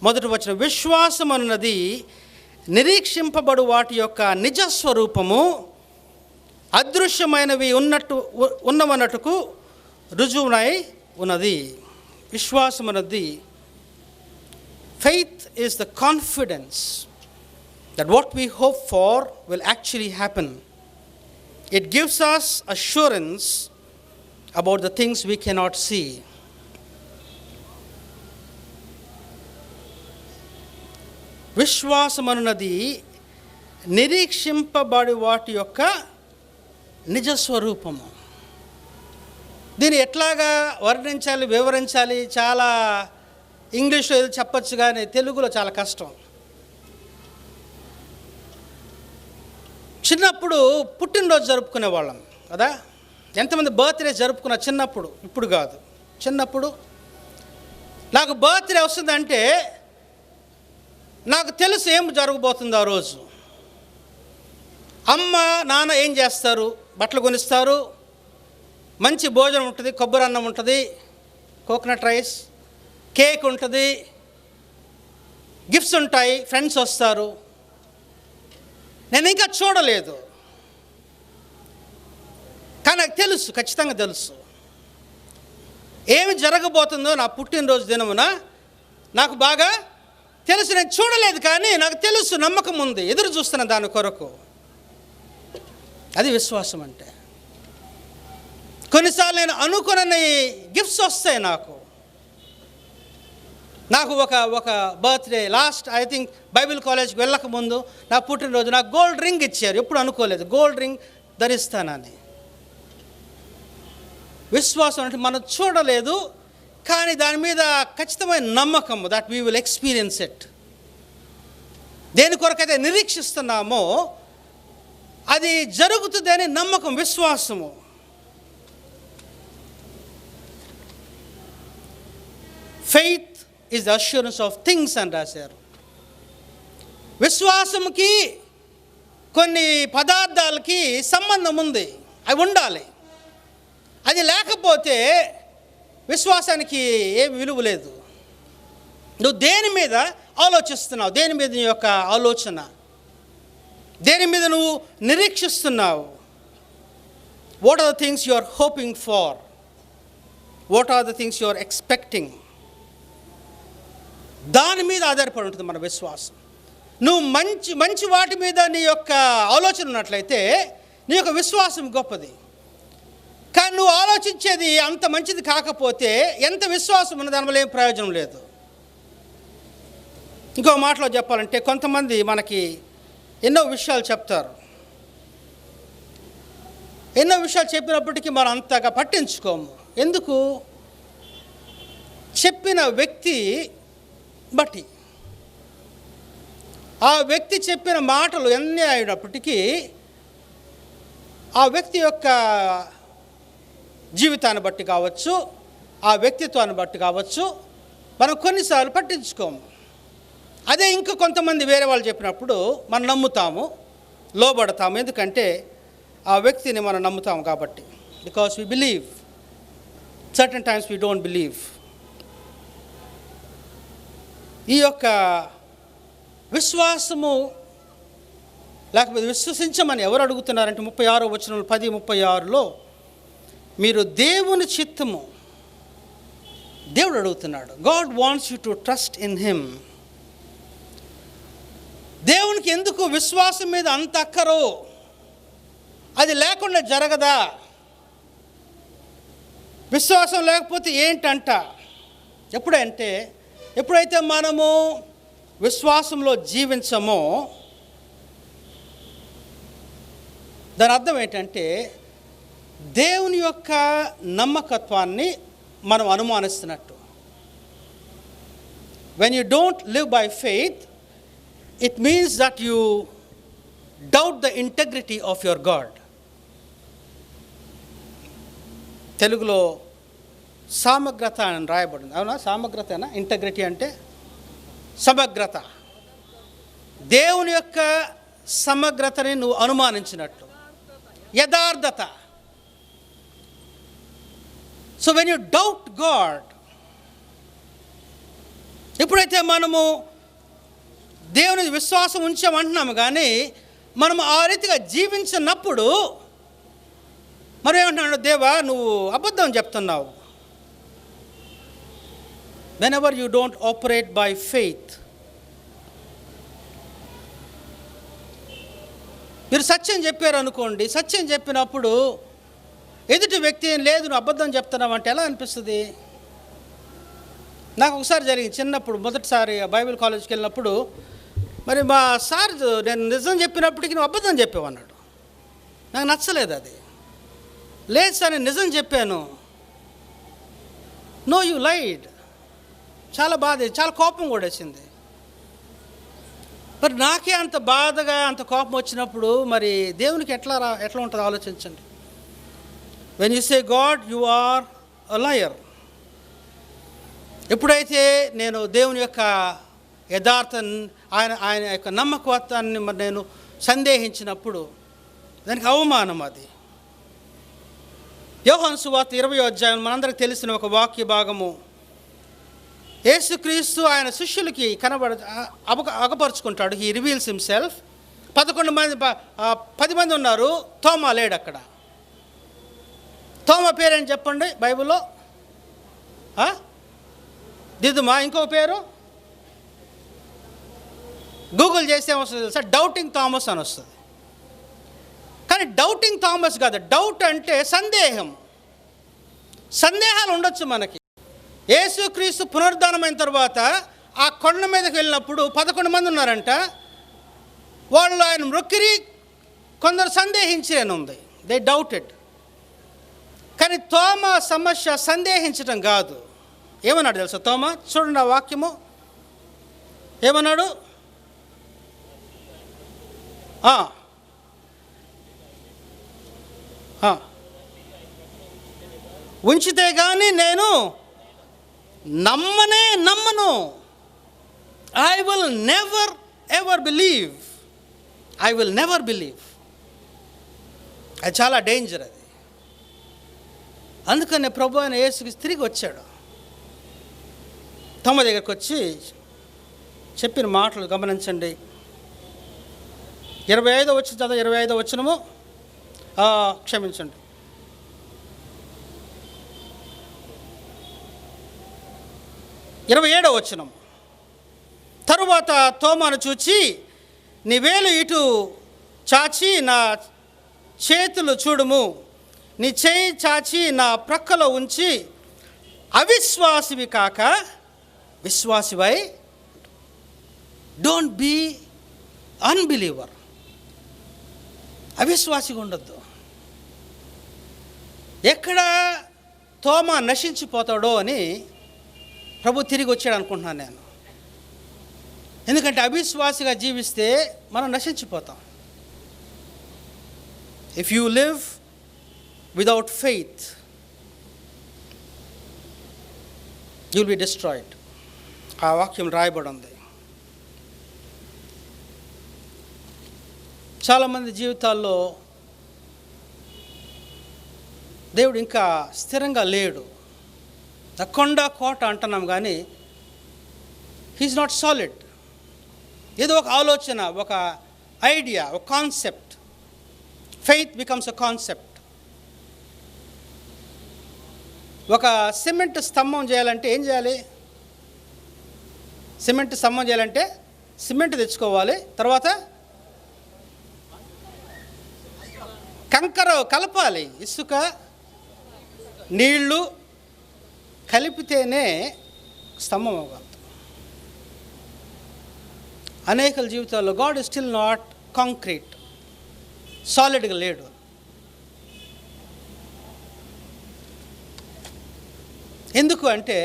1వ వచనం, విశ్వాసం అన్నది నిరీక్షింపబడు వాటి యొక్క నిజస్వరూపము, అదృశ్యమైనవి ఉన్నవన్నట్టుకు రుజువునై ఉన్నది. విశ్వాసం అన్నది, faith is the confidence that what we hope for will actually happen. It gives us assurance about the things we cannot see. విశ్వాసం అన్నది నిరీక్షింపబడి వాటి యొక్క నిజస్వరూపము. దీన్ని ఎట్లాగా వర్ణించాలి, వివరించాలి? చాలా ఇంగ్లీష్లో ఏదో చెప్పచ్చు, కానీ తెలుగులో చాలా కష్టం. చిన్నప్పుడు పుట్టినరోజు జరుపుకునే వాళ్ళం కదా. ఎంతమంది బర్త్డే జరుపుకున్న చిన్నప్పుడు? ఇప్పుడు కాదు, చిన్నప్పుడు నాకు బర్త్డే వస్తుందంటే నాకు తెలుసు ఏం జరగబోతుందో ఆ రోజు. అమ్మ నాన్న ఏం చేస్తారు? బట్టలు కొనిస్తారు, మంచి భోజనం ఉంటుంది, కొబ్బరి అన్నం ఉంటుంది, కోకోనట్ రైస్, కేక్ ఉంటుంది, గిఫ్ట్స్ ఉంటాయి, ఫ్రెండ్స్ వస్తారు. నేను ఇంకా చూడలేదు, కానీ నాకు తెలుసు, ఖచ్చితంగా తెలుసు ఏమి జరగబోతుందో నా పుట్టినరోజు దినమున. నాకు బాగా తెలుసు. నేను చూడలేదు కానీ నాకు తెలుసు, నమ్మకం ఉంది, ఎదురు చూస్తున్న దాని కొరకు. అది విశ్వాసం అంటే. కొన్నిసార్లు నేను అనుకున్న గిఫ్ట్స్ వస్తాయి నాకు ఒక birthday last I think Bible కాలేజ్కి వెళ్ళక ముందు నా పుట్టినరోజు నాకు గోల్డ్ రింగ్ ఇచ్చారు. ఎప్పుడు అనుకోలేదు గోల్డ్ రింగ్ ధరిస్తానని. విశ్వాసం అంటే మనం చూడలేదు కానీ దాని మీద ఖచ్చితమైన నమ్మకం, that we will experience it. దేని కొరకైతే నిరీక్షిస్తున్నామో అది జరుగుతుందని నమ్మకం, విశ్వాసము. Faith is the assurance of things అని రాశారు. విశ్వాసంకి కొన్ని పదార్థాలకి సంబంధం ఉంది, అవి ఉండాలి. అది లేకపోతే విశ్వాసానికి ఏం విలువ లేదు. నువ్వు దేని మీద ఆలోచిస్తున్నావు, దేని మీద నీ యొక్క ఆలోచన, దేని మీద నువ్వు నిరీక్షిస్తున్నావు? What are the things you are hoping for? What are the things you are expecting? దాని మీద ఆధారపడి ఉంటుంది మన విశ్వాసం. నువ్వు మంచి వాటి మీద నీ యొక్క ఆలోచన ఉన్నట్లయితే నీ యొక్క విశ్వాసం గొప్పది. కానీ నువ్వు ఆలోచించేది అంత మంచిది కాకపోతే ఎంత విశ్వాసం ఉన్న దానివల్ల ఏం ప్రయోజనం లేదు. ఇంకో మాటలో చెప్పాలంటే కొంతమంది మనకి ఎన్నో విషయాలు చెప్తారు. ఎన్నో విషయాలు చెప్పినప్పటికీ మనం అంతగా పట్టించుకోము. ఎందుకు? చెప్పిన వ్యక్తి బట్టి, ఆ వ్యక్తి చెప్పిన మాటలు ఎన్ని అయినప్పటికీ ఆ వ్యక్తి యొక్క జీవితాన్ని బట్టి కావచ్చు, ఆ వ్యక్తిత్వాన్ని బట్టి కావచ్చు, మనం కొన్నిసార్లు పట్టించుకోము. అదే ఇంకా కొంతమంది వేరే వాళ్ళు చెప్పినప్పుడు మనం నమ్ముతాము, లోబడతాము. ఎందుకంటే ఆ వ్యక్తిని మనం నమ్ముతాము కాబట్టి. Because we believe. Certain times we don't believe. ఈ యొక్క విశ్వాసము లేకపోతే విశ్వసించమని ఎవరు అడుగుతున్నారంటే 36వ వచనం 10:36లో మీరు దేవుని చిత్తము, దేవుడు అడుగుతున్నాడు. God wants you to trust in him. దేవునికి ఎందుకు విశ్వాసం మీద అంత అక్కరో? అది లేకుండా జరగదా? విశ్వాసం లేకపోతే ఏంటంట? ఎప్పుడైతే మనము విశ్వాసంలో జీవించమో దాని అర్థం ఏంటంటే దేవుని యొక్క నమ్మకత్వాన్ని మనం అనుమానిస్తున్నట్టు. When you don't live by faith, it means that you doubt the integrity of your God. తెలుగులో సమగ్రత అని రాయబడింది, అవునా? సమగ్రతనా? ఇంటెగ్రిటీ అంటే సమగ్రత. దేవుని యొక్క సమగ్రతని నువ్వు అనుమానించినట్టు, యథార్థత. So when you doubt God, ఎప్పుడైతే మనము దేవుని విశ్వాసం ఉంచామంటున్నాము కానీ మనం ఆ రీతిగా జీవించినప్పుడు మరి ఏమంటున్నాడు? దేవా, నువ్వు అబద్ధం చెప్తున్నావు. whenever you don't operate by faith, మీరు సత్యం చెప్పారు అనుకోండి, సత్యం చెప్పినప్పుడు ఎదుటి వ్యక్తి ఏం లేదు నువ్వు అబద్ధం చెప్తున్నావు అంటే ఎలా అనిపిస్తుంది? నాకు ఒకసారి జరిగింది. చిన్నప్పుడు మొదటిసారి బైబిల్ కాలేజ్కి వెళ్ళినప్పుడు మరి మా సార్ నేను నిజం చెప్పినప్పటికీ నువ్వు అబద్ధం చెప్పావన్నాడు. నాకు నచ్చలేదు అది. లేదు సార్, నేను నిజం చెప్పాను. No, you lied. చాలా బాధ, చాలా కోపం కూడా వచ్చింది. మరి నాకే అంత బాధగా అంత కోపం వచ్చినప్పుడు మరి దేవునికి ఎట్లా ఉంటుందో ఆలోచించండి. When you say God, you are a liar. ఎప్పుడైతే నేను దేవుని యొక్క యథార్థ ఆయన యొక్క నమ్మకత్వాన్ని మరి నేను సందేహించినప్పుడు దానికి అవమానం అది. యోహాను సువార్త 20వ అధ్యాయం మనందరికి తెలిసిన ఒక వాక్య భాగము. యేసుక్రీస్తు ఆయన శిష్యులకి అగపరుచుకుంటాడు. He reveals himself. 10 మంది ఉన్నారు, తోమా లేడు అక్కడ. తోమా పేరేంటి చెప్పండి బైబిల్లో? దిదుమా. ఇంకొక పేరు గూగుల్ చేస్తే ఏమొస్తుంది తెలుసా? డౌటింగ్ థామస్ అని వస్తుంది. కానీ డౌటింగ్ థామస్ కాదు. డౌట్ అంటే సందేహం. సందేహాలు ఉండొచ్చు మనకి. యేసుక్రీస్తు పునరుద్ధానమైన తర్వాత ఆ కొండ మీదకి వెళ్ళినప్పుడు 11 మంది ఉన్నారంట. వాళ్ళు ఆయన మొక్కిరి, కొందరు సందేహించి అని ఉంది. They doubted. కానీ తోమా సమస్య సందేహించడం కాదు. ఏమన్నాడు తెలుసా తోమా? చూడండి ఆ వాక్యము ఏమన్నాడు? ఉంచితే కానీ నేను నమ్మను. I will never ever believe. I will never believe. అది చాలా డేంజర్ అది. అందుకనే ప్రభు అయిన యేసుకి తిరిగి వచ్చాడు. తమ దగ్గరికి వచ్చి చెప్పిన మాటలు గమనించండి. 25వ వచనం చదువు. 25వ వచనము క్షమించండి. 27వ వచనం. తరువాత తోమాను చూచి, నీ వేలు ఇటు చాచి నా చేతులు చూడుము, నీ చేయి చాచి నా ప్రక్కలో ఉంచి, అవిశ్వాసివి కాక విశ్వాసివై. Don't be unbeliever. అవిశ్వాసిగా ఉండొద్దు. ఎక్కడ తోమా నశించిపోతాడో అని ప్రభు తిరిగి వచ్చాడు అనుకుంటున్నాను నేను. ఎందుకంటే అవిశ్వాసిగా జీవిస్తే మనం నశించిపోతాం. If you live without faith you will be destroyed. ఆ వాక్యం రాయబడి ఉంది. చాలామంది జీవితాల్లో దేవుడు ఇంకా స్థిరంగా లేడు. కొండ కోట అంటున్నాం కానీ హీఈస్ నాట్ సాలిడ్. ఏదో ఒక ఆలోచన, ఒక ఐడియా, ఒక concept. Faith becomes a concept. ఒక సిమెంట్ స్తంభం చేయాలంటే ఏం చేయాలి? సిమెంట్ స్తంభం చేయాలంటే సిమెంట్ తెచ్చుకోవాలి, తర్వాత కంకర కలపాలి, ఇసుక నీళ్లు కలిపితేనే స్తంభం అవ్వగలదు. అనేకల జీవితాల్లో God is still not concrete, సాలిడ్గా లేడు. ఎందుకు అంటే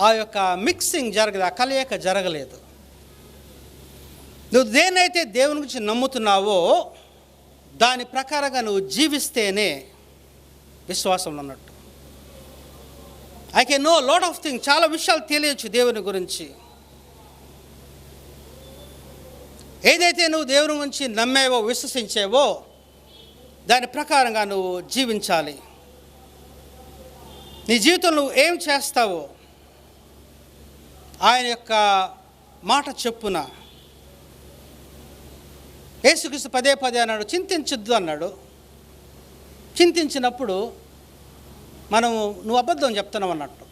ఆ యొక్క మిక్సింగ్ జరగదు, ఆ కలయిక జరగలేదు. నువ్వు దేనైతే దేవుని గురించి నమ్ముతున్నావో దాని ప్రకారంగా నువ్వు జీవిస్తేనే విశ్వాసంలో ఉన్నట్టు. I can know lot of things. చాలా విషయాలు తెలియచ్చు దేవుని గురించి. ఏదైతే నువ్వు దేవుని గురించి నమ్మేవో, విశ్వసించేవో దాని ప్రకారంగా నువ్వు జీవించాలి. నీ జీవితంలో నువ్వు ఏం చేస్తావో ఆయన యొక్క మాట చెప్పున. యేసుక్రీస్తు పదే అన్నాడు, చింతించొద్దు అన్నాడు. చింతించినప్పుడు మనము నువ్వు అబద్ధం చెప్తున్నావు అన్నట్టు.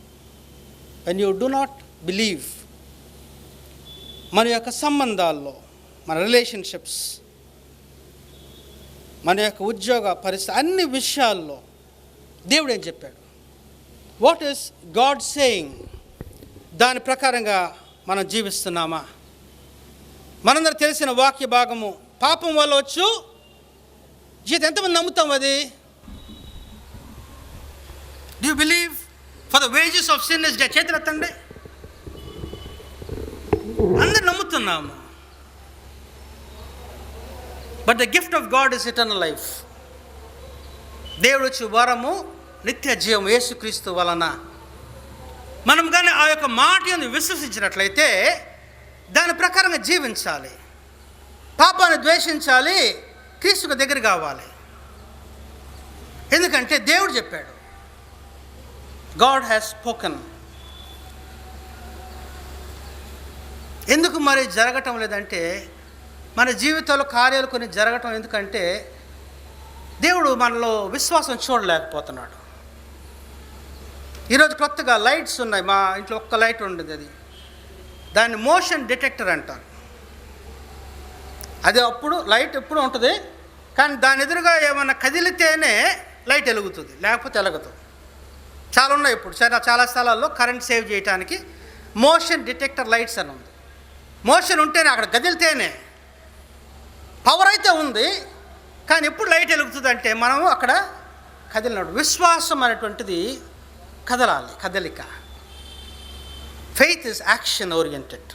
When you do not believe, మన యొక్క సంబంధాల్లో, మన రిలేషన్షిప్స్, మన యొక్క ఉద్యోగ పరిస్థితి, అన్ని విషయాల్లో దేవుడు ఏం చెప్పాడు? What is God saying? దాని ప్రకారంగా మనం జీవిస్తున్నామా? మనందరూ తెలిసిన వాక్య భాగము, పాపం వల్ల వచ్చు జీవితం. ఎంతమంది నమ్ముతాం అది? Do you believe for the wages of sin is death? చేతులు ఎత్తండి. అందరు నమ్ముతున్నాము. But the gift of God is eternal life. దేవుడు వచ్చి వరము నిత్య జీవం యేసుక్రీస్తు వలన. మనం కానీ ఆ యొక్క మాటను విశ్వసించినట్లయితే దాని ప్రకారంగా జీవించాలి, పాపాన్ని ద్వేషించాలి, క్రీస్తుకు దగ్గర కావాలి. ఎందుకంటే దేవుడు చెప్పాడు, గాడ్ హ్యాస్ స్పోకెన్. ఎందుకు మరి జరగటం లేదంటే, మన జీవితంలో కార్యాలు కొన్ని జరగటం ఎందుకంటే దేవుడు మనలో విశ్వాసం చూడలేకపోతున్నాడు. ఈరోజు కొత్తగా లైట్స్ ఉన్నాయి, మా ఇంట్లో ఒక్క లైట్ ఉండేది, అది దాన్ని మోషన్ డిటెక్టర్ అంటారు. అది అప్పుడు లైట్ ఎప్పుడు ఉంటుంది, కానీ దాని ఎదురుగా ఏమన్నా కదిలితేనే లైట్ వెలుగుతుంది, లేకపోతే వెలగదు. చాలా ఉన్నాయి ఇప్పుడు చాలా స్థలాల్లో కరెంట్ సేవ్ చేయడానికి మోషన్ డిటెక్టర్ లైట్స్ అని ఉంది. మోషన్ ఉంటేనే, అక్కడ కదిలితేనే, పవర్ అయితే ఉంది కానీ ఎప్పుడు లైట్ వెలుగుతుంది అంటే మనము అక్కడ కదిలినాడు. విశ్వాసం అనేటువంటిది కదలాలి, కదలిక. Faith is action oriented.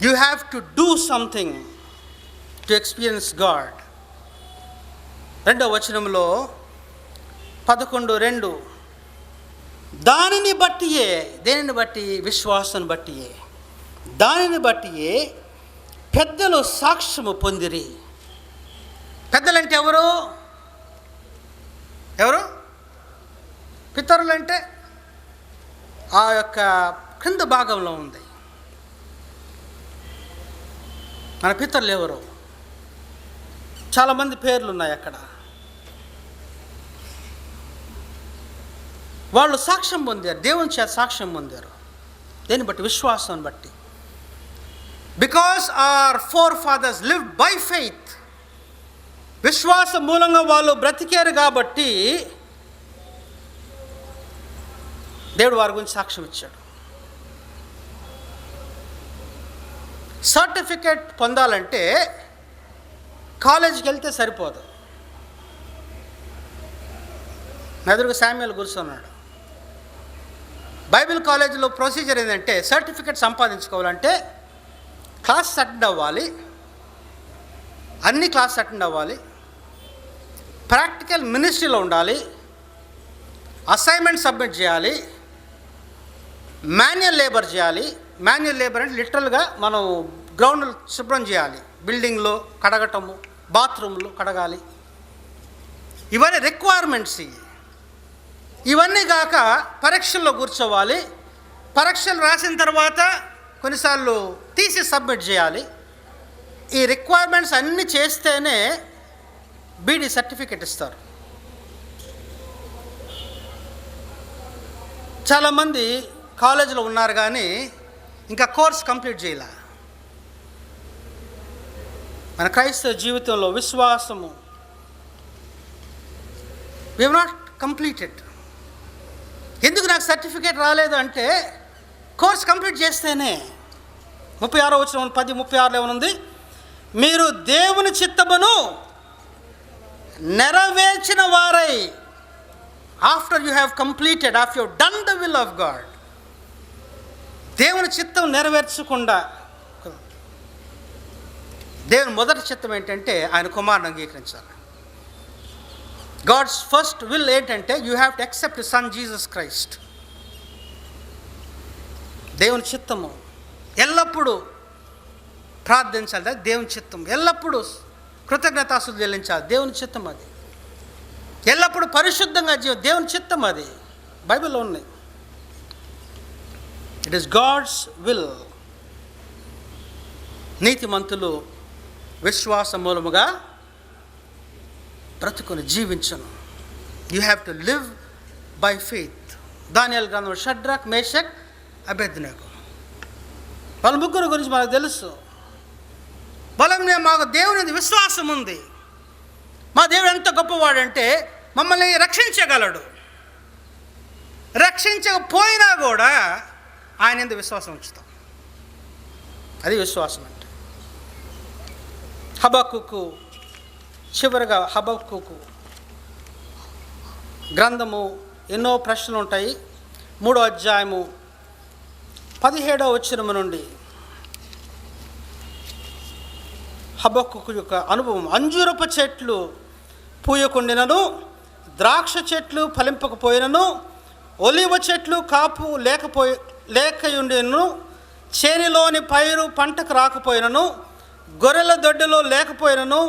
You have to do something to experience God. 2వ వచనంలో 11:2 దానిని బట్టియే, దేనిని బట్టి? విశ్వాసం బట్టియే, దానిని బట్టియే పెద్దలు సాక్ష్యము పొందిరి. పెద్దలంటే ఎవరు? పితరులంటే ఆ యొక్క క్రింద భాగంలో ఉంది. మన పితరులు ఎవరు? చాలామంది పేర్లు ఉన్నాయి అక్కడ. వాళ్ళు సాక్ష్యం పొందారు, దేవుని చేత సాక్ష్యం పొందారు. దేన్ని బట్టి? విశ్వాసాన్ని బట్టి. Because our forefathers lived by faith. విశ్వాసం మూలంగా వాళ్ళు బ్రతికారు కాబట్టి దేవుడు వారి గురించి సాక్ష్యం ఇచ్చాడు. సర్టిఫికేట్ పొందాలంటే కాలేజీకి వెళ్తే సరిపోదు. ఎదురుగా శామ్యుయల్ కూర్చున్నాడు. బైబిల్ కాలేజీలో ప్రొసీజర్ ఏంటంటే, సర్టిఫికేట్ సంపాదించుకోవాలంటే క్లాస్ అటెండ్ అవ్వాలి, అన్ని క్లాస్ అటెండ్ అవ్వాలి, ప్రాక్టికల్ మినిస్ట్రీలో ఉండాలి, అసైన్మెంట్ సబ్మిట్ చేయాలి, మాన్యువల్ లేబర్ చేయాలి. మాన్యువల్ లేబర్ అంటే లిటరల్గా మనం గ్రౌండ్లు శుభ్రం చేయాలి, బిల్డింగ్లో కడగటము, బాత్రూంలు కడగాలి. ఇవన్నీ రిక్వైర్మెంట్స్. ఇవన్నీ కాక పరీక్షల్లో కూర్చోవాలి. పరీక్షలు రాసిన తర్వాత కొన్నిసార్లు తీసి సబ్మిట్ చేయాలి. ఈ రిక్వైర్మెంట్స్ అన్నీ చేస్తేనే బీడీ సర్టిఫికెట్ ఇస్తారు. చాలామంది కాలేజీలో ఉన్నారు కానీ ఇంకా కోర్స్ కంప్లీట్ చేయలే. మన క్రైస్తవ జీవితంలో విశ్వాసము వి హావ్ నాట్ కంప్లీటెడ్. ఎందుకు నాకు సర్టిఫికేట్ రాలేదు అంటే, కోర్స్ కంప్లీట్ చేస్తేనే. 36వ వచనం 10:36 ఏమనుంది? మీరు దేవుని చిత్తమును నెరవేర్చిన వారై, after you have completed, after you done the will of God. దేవుని చిత్తం నెరవేర్చకుండా, దేవుని మొదటి చిత్తం ఏంటంటే ఆయన కుమారుని అంగీకరించాలి. గాడ్స్ ఫస్ట్ విల్ ఏంటంటే you have to accept son Jesus Christ. దేవుని చిత్తము ఎల్లప్పుడూ ప్రార్థించాలి, దేవుని చిత్తం. ఎల్లప్పుడూ కృతజ్ఞతాస్తుతులు చెల్లించాలి, దేవుని చిత్తం అది. ఎల్లప్పుడూ పరిశుద్ధంగా దేవుని చిత్తం అది. బైబిల్లో ఉన్నాయి. It is God's will. నీతిమంతులు విశ్వాస మూలముగా బ్రతుకుని జీవించను. You have to live by faith. దానియేలు గ్రంథం షడ్రక్, మేషక్, అబేద్నెగో వాళ్ళ ముగ్గురు గురించి మనకు తెలుసు. మాకు దేవుని విశ్వాసం ఉంది. మా దేవుడు ఎంత గొప్పవాడంటే మమ్మల్ని రక్షించగలడు. రక్షించకపోయినా కూడా ఆయన ఎందుకు విశ్వాసం ఉంచుతాం. అది విశ్వాసం అంటే. హబక్కుకు చివరిగా హబక్కుకు గ్రంథము ఎన్నో ప్రశ్నలు ఉంటాయి. 3వ అధ్యాయము 17వ వచనము నుండి హబక్కుకు యొక్క అనుభవం. అంజూరపు చెట్లు పూయకుండినను, ద్రాక్ష చెట్లు ఫలింపకపోయినను, ఒలివ చెట్లు కాపు లేకయుండిను, చేనిలోని పైరు పంటకు రాకపోయినను, గొర్రెల దొడ్డిలో లేకపోయినను,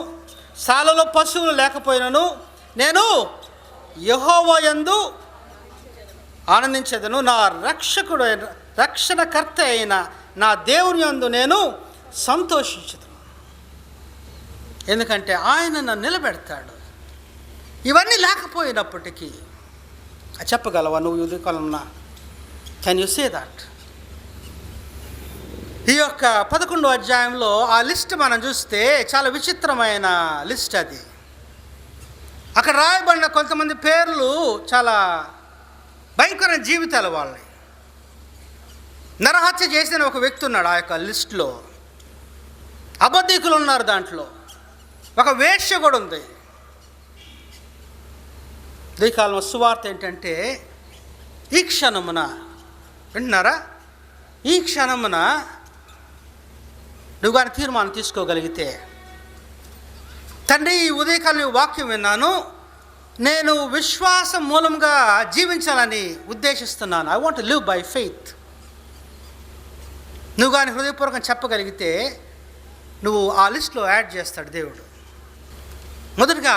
సాలలో పశువులు లేకపోయినను, నేను యెహోవా యందు ఆనందించేదను. నా రక్షణకర్త అయిన నా దేవుని యందు నేను సంతోషించదు. ఎందుకంటే ఆయన నన్ను నిలబెడతాడు. ఇవన్నీ లేకపోయినప్పటికీ చెప్పగలవా నువ్వు ఉదయకాలంలో? Can you say that? ఈ యొక్క 11వ అధ్యాయంలో ఆ లిస్ట్ మనం చూస్తే చాలా విచిత్రమైన లిస్ట్ అది. అక్కడ రాయబడిన కొంతమంది పేర్లు చాలా భయంకరమైన జీవితాలు వాళ్ళని. నరహత్య చేసిన ఒక వ్యక్తి ఉన్నాడు ఆ యొక్క లిస్టులో. అబద్ధికులు ఉన్నారు దాంట్లో. ఒక వేశ్య కూడా ఉంది. ఈ కాలంలో సువార్త ఏంటంటే, ఈ క్షణమున వింటున్నారా, ఈ క్షణమున నువ్వు కానీ తీర్మానం తీసుకోగలిగితే, తండ్రి ఈ ఉదయకాలం వాక్యం విన్నాను, నేను విశ్వాసం మూలంగా జీవించాలని ఉద్దేశిస్తున్నాను. I want to live by faith. నువ్వు కానీ హృదయపూర్వకం చెప్పగలిగితే నువ్వు ఆ లిస్ట్లో యాడ్ చేస్తాడు దేవుడు. మొదటిగా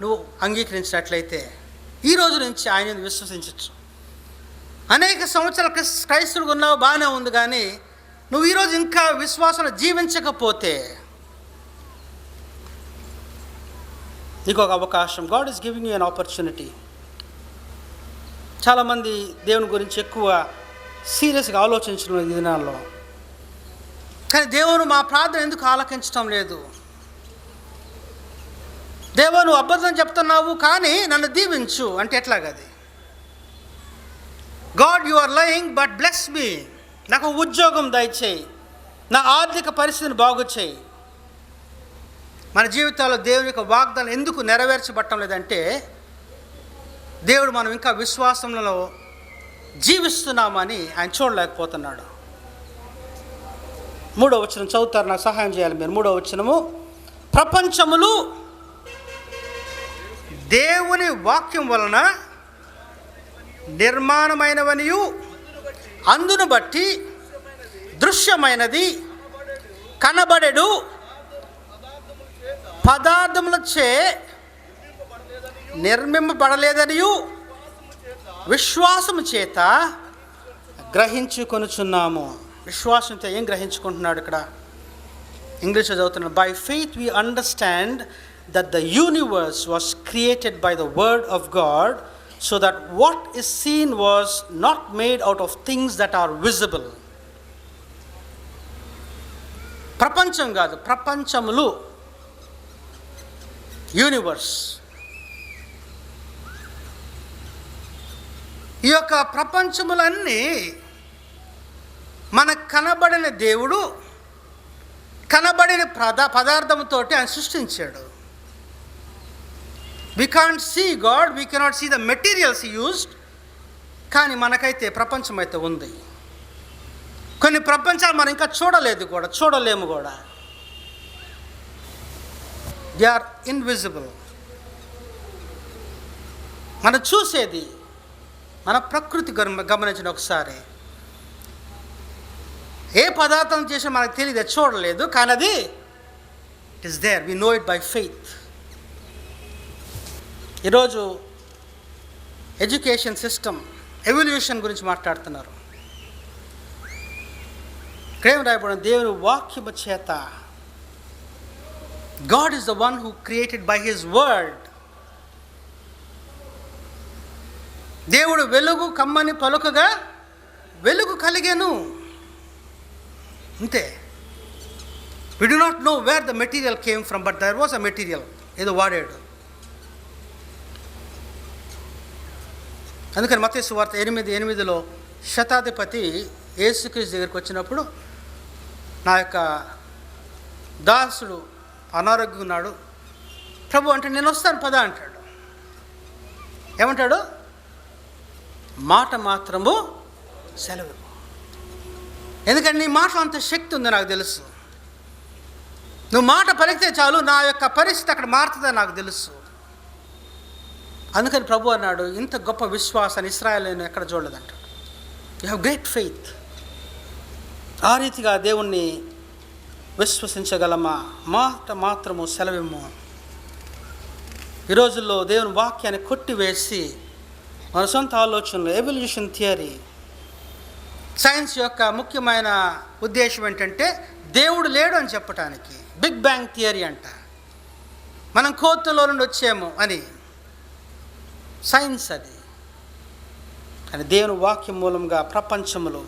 నువ్వు అంగీకరించినట్లయితే ఈ రోజు నుంచి ఆయనను విశ్వసించవచ్చు. అనేక సంవత్సరాల క్రైస్తవుడు ఉన్నావు, బాగానే ఉంది, కానీ నువ్వు ఈరోజు ఇంకా విశ్వాసంలో జీవించకపోతే నీకు ఒక అవకాశం. God is giving you an opportunity. చాలామంది దేవుని గురించి ఎక్కువ సీరియస్గా ఆలోచించడం ఈ దినాల్లో. కానీ దేవుడు మా ప్రార్థన ఎందుకు ఆలకించడం లేదు? దేవా నువ్వు అబద్ధం చెప్తున్నావు కానీ నన్ను దీవించు అంటే ఎట్లాగది? God you are lying but bless me. నాకు ఉద్యోగం దయచేయి, నా ఆర్థిక పరిస్థితిని బాగు చేయి. మన జీవితాల్లో దేవుని యొక్క వాగ్దానం ఎందుకు నెరవేర్చబడటం లేదంటే దేవుడు మనం ఇంకా విశ్వాసంలో జీవిస్తున్నామని ఆయన చూడలేకపోతున్నాడు. 3వ వచనం చదువుతారు, నాకు సహాయం చేయాలి మీరు. 3వ వచనము, ప్రపంచములు దేవుని వాక్యం వలన నిర్మాణమైనవనియు అందును బట్టి దృశ్యమైనది కనబడెడు పదార్థములచే నిర్మింపబడలేదనియు విశ్వాసము చేత గ్రహించుకొనుచున్నాము. విశ్వాసంతో ఏం గ్రహించుకుంటున్నాడు ఇక్కడ? ఇంగ్లీష్లో చదువుతున్నాడు. By faith we understand that the universe was created by the word of God, so that what is seen was not made out of things that are visible. ప్రపంచం కాదు, ప్రపంచములు, యూనివర్స్. ఈ యొక్క ప్రపంచములన్నీ మనకు కనబడిన దేవుడు కనబడిన పదార్థంతో ఆయన సృష్టించాడు. We can't see God, we cannot see the materials he used. కానీ మనకైతే ప్రపంచం అయితే ఉంది. కొన్ని ప్రపంచాలు మనం ఇంకా చూడలేము కూడా. They are invisible. మనం చూసేది మన ప్రకృతి గమనించిన ఒకసారి. ఏ పదార్థం చేసినా మనకు తెలియదు, చూడలేదు, కానీ అది it is there. We know it by faith. ఈరోజు ఎడ్యుకేషన్ సిస్టమ్ ఎవల్యూషన్ గురించి మాట్లాడుతున్నారు. క్రేమ్ రాయబడిన దేవుని వాక్యము చేత, God is the one who created by his word. దేవుడు వెలుగు కమ్మని పలుకగా వెలుగు కలిగెను, అంతే. We do not know where the material came from, but there was a material, ఏదో వాడాడు. అందుకని మత్తయి సువార్త 8:8 శతాధిపతి యేసుక్రీస్తు దగ్గరికి వచ్చినప్పుడు, నా యొక్క దాసుడు అనారోగ్యం ఉన్నాడు ప్రభు అంటే, నేను వస్తాను పద అంటాడు. ఏమంటాడు? మాట మాత్రము సెలవు. ఎందుకంటే నీ మాటలో అంత శక్తి ఉంది నాకు తెలుసు. నువ్వు మాట పలికితే చాలు నా యొక్క పరిస్థితి అక్కడ మారుతుందని నాకు తెలుసు. అందుకని ప్రభు అన్నాడు, ఇంత గొప్ప విశ్వాసాన్ని ఇశ్రాయేల్ నేను ఎక్కడ చూడలేదంట. You have great faith. ఆ రీతిగా దేవుణ్ణి విశ్వసించగలమా? మాట మాత్రము సెలవిమ్ము. ఈ రోజుల్లో దేవుని వాక్యాన్ని కొట్టివేసి మన సొంత ఆలోచనలు, ఎవల్యూషన్ థియరీ, సైన్స్ యొక్క ముఖ్యమైన ఉద్దేశం ఏంటంటే దేవుడు లేడు అని చెప్పటానికి. బిగ్ బ్యాంగ్ థియరీ అంట, మనం కోతులో నుండి వచ్చాము అని సైన్స్ అది. కానీ దేవుని వాక్యం మూలంగా ప్రపంచంలో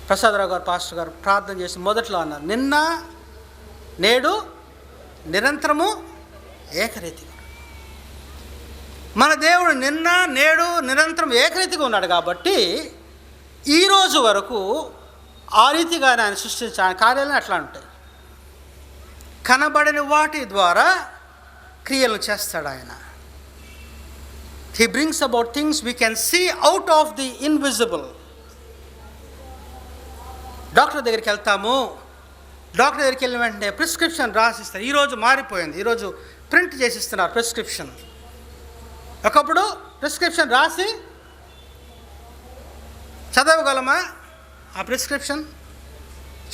ప్రసాదరావు గారు పాస్టర్ గారు ప్రార్థన చేసి మొదట్లో అన్నారు, నిన్న నేడు నిరంతరము ఏకరీతిగా. మన దేవుడు నిన్న నేడు నిరంతరం ఏకరీతిగా ఉన్నాడు కాబట్టి ఈరోజు వరకు ఆ రీతిగా ఆయన సృష్టించిన ఆయన కార్యాలను అట్లా ఉంటాయి. కనబడని వాటి ద్వారా క్రియలు చేస్తాడు ఆయన. He brings about things we can see out of the invisible. Doctor దగ్గరికి వెళ్తాము, డాక్టర్ దగ్గరికి వెళ్ళిన వెంటనే ప్రిస్క్రిప్షన్ రాసిస్తారు. ఈరోజు మారిపోయింది, ఈరోజు ప్రింట్ చేసిస్తున్నారు ప్రిస్క్రిప్షన్. ఒకప్పుడు ప్రిస్క్రిప్షన్ రాసి చదవగలమా? ఆ ప్రిస్క్రిప్షన్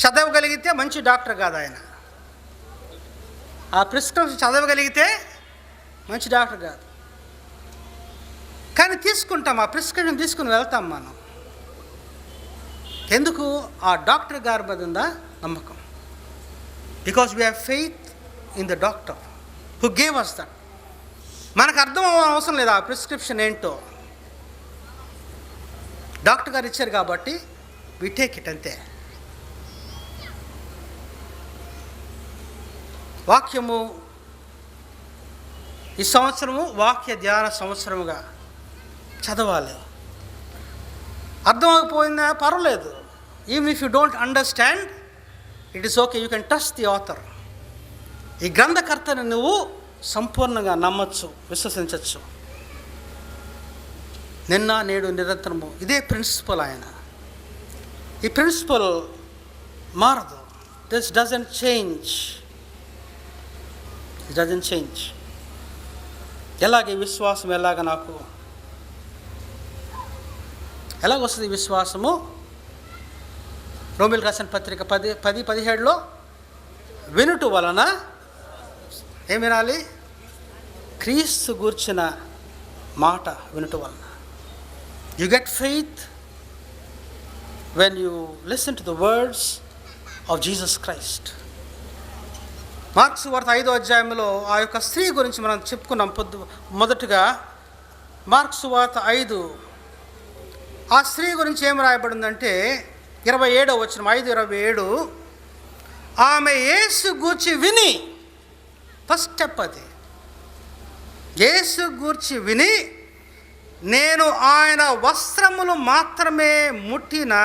చదవగలిగితే మంచి డాక్టర్ కాదు ఆయన. ఆ ప్రిస్క్రిప్షన్ చదవగలిగితే మంచి డాక్టర్ కాదు. కానీ తీసుకుంటాం, ఆ ప్రిస్క్రిప్షన్ తీసుకుని వెళ్తాం మనం. ఎందుకు? ఆ డాక్టర్ గారి మీద ఉందా నమ్మకం. Because we have faith in the doctor who gave us that. మనకు అర్థం అవసరం లేదు ఆ ప్రిస్క్రిప్షన్ ఏంటో, డాక్టర్ గారు ఇచ్చారు కాబట్టి వి టేక్ ఇట్ అంతే. వాక్యము ఈ సంవత్సరము వాక్య ధ్యాన సంవత్సరముగా చదవాలి. అర్థమైపోయిందా పర్వాలేదు. Even if you don't understand, it is okay, you can trust the author. ఈ గ్రంథకర్తను నువ్వు సంపూర్ణంగా నమ్మచ్చు, విశ్వసించవచ్చు. నిన్న నేడు నిరంతరము ఇదే ప్రిన్సిపల్ ఆయన. ఈ ప్రిన్సిపల్ మారదు. This doesn't change. It doesn't change. ఎలాగే విశ్వాసం నాకు ఎలాగొస్తుంది విశ్వాసము? రోమిలకు రాసిన పత్రిక 10:17 వినుట వలన ఏం వినాలి? క్రీస్తు గూర్చిన మాట వినుట వలన. You get faith when you listen to the words of Jesus Christ. Marks వార్త 5వ అధ్యాయంలో ఆ యొక్క స్త్రీ గురించి మనం చెప్పుకున్నాం. మొదటగా మార్క్స్ వార్త 5, ఆ స్త్రీ గురించి ఏం రాయబడిందంటే 27వ వచనం, 5:27, ఆమె యేసు గూర్చి విని, ఫస్ట్ స్టెప్ అది, యేసు గూర్చి విని నేను ఆయన వస్త్రములు మాత్రమే ముట్టినా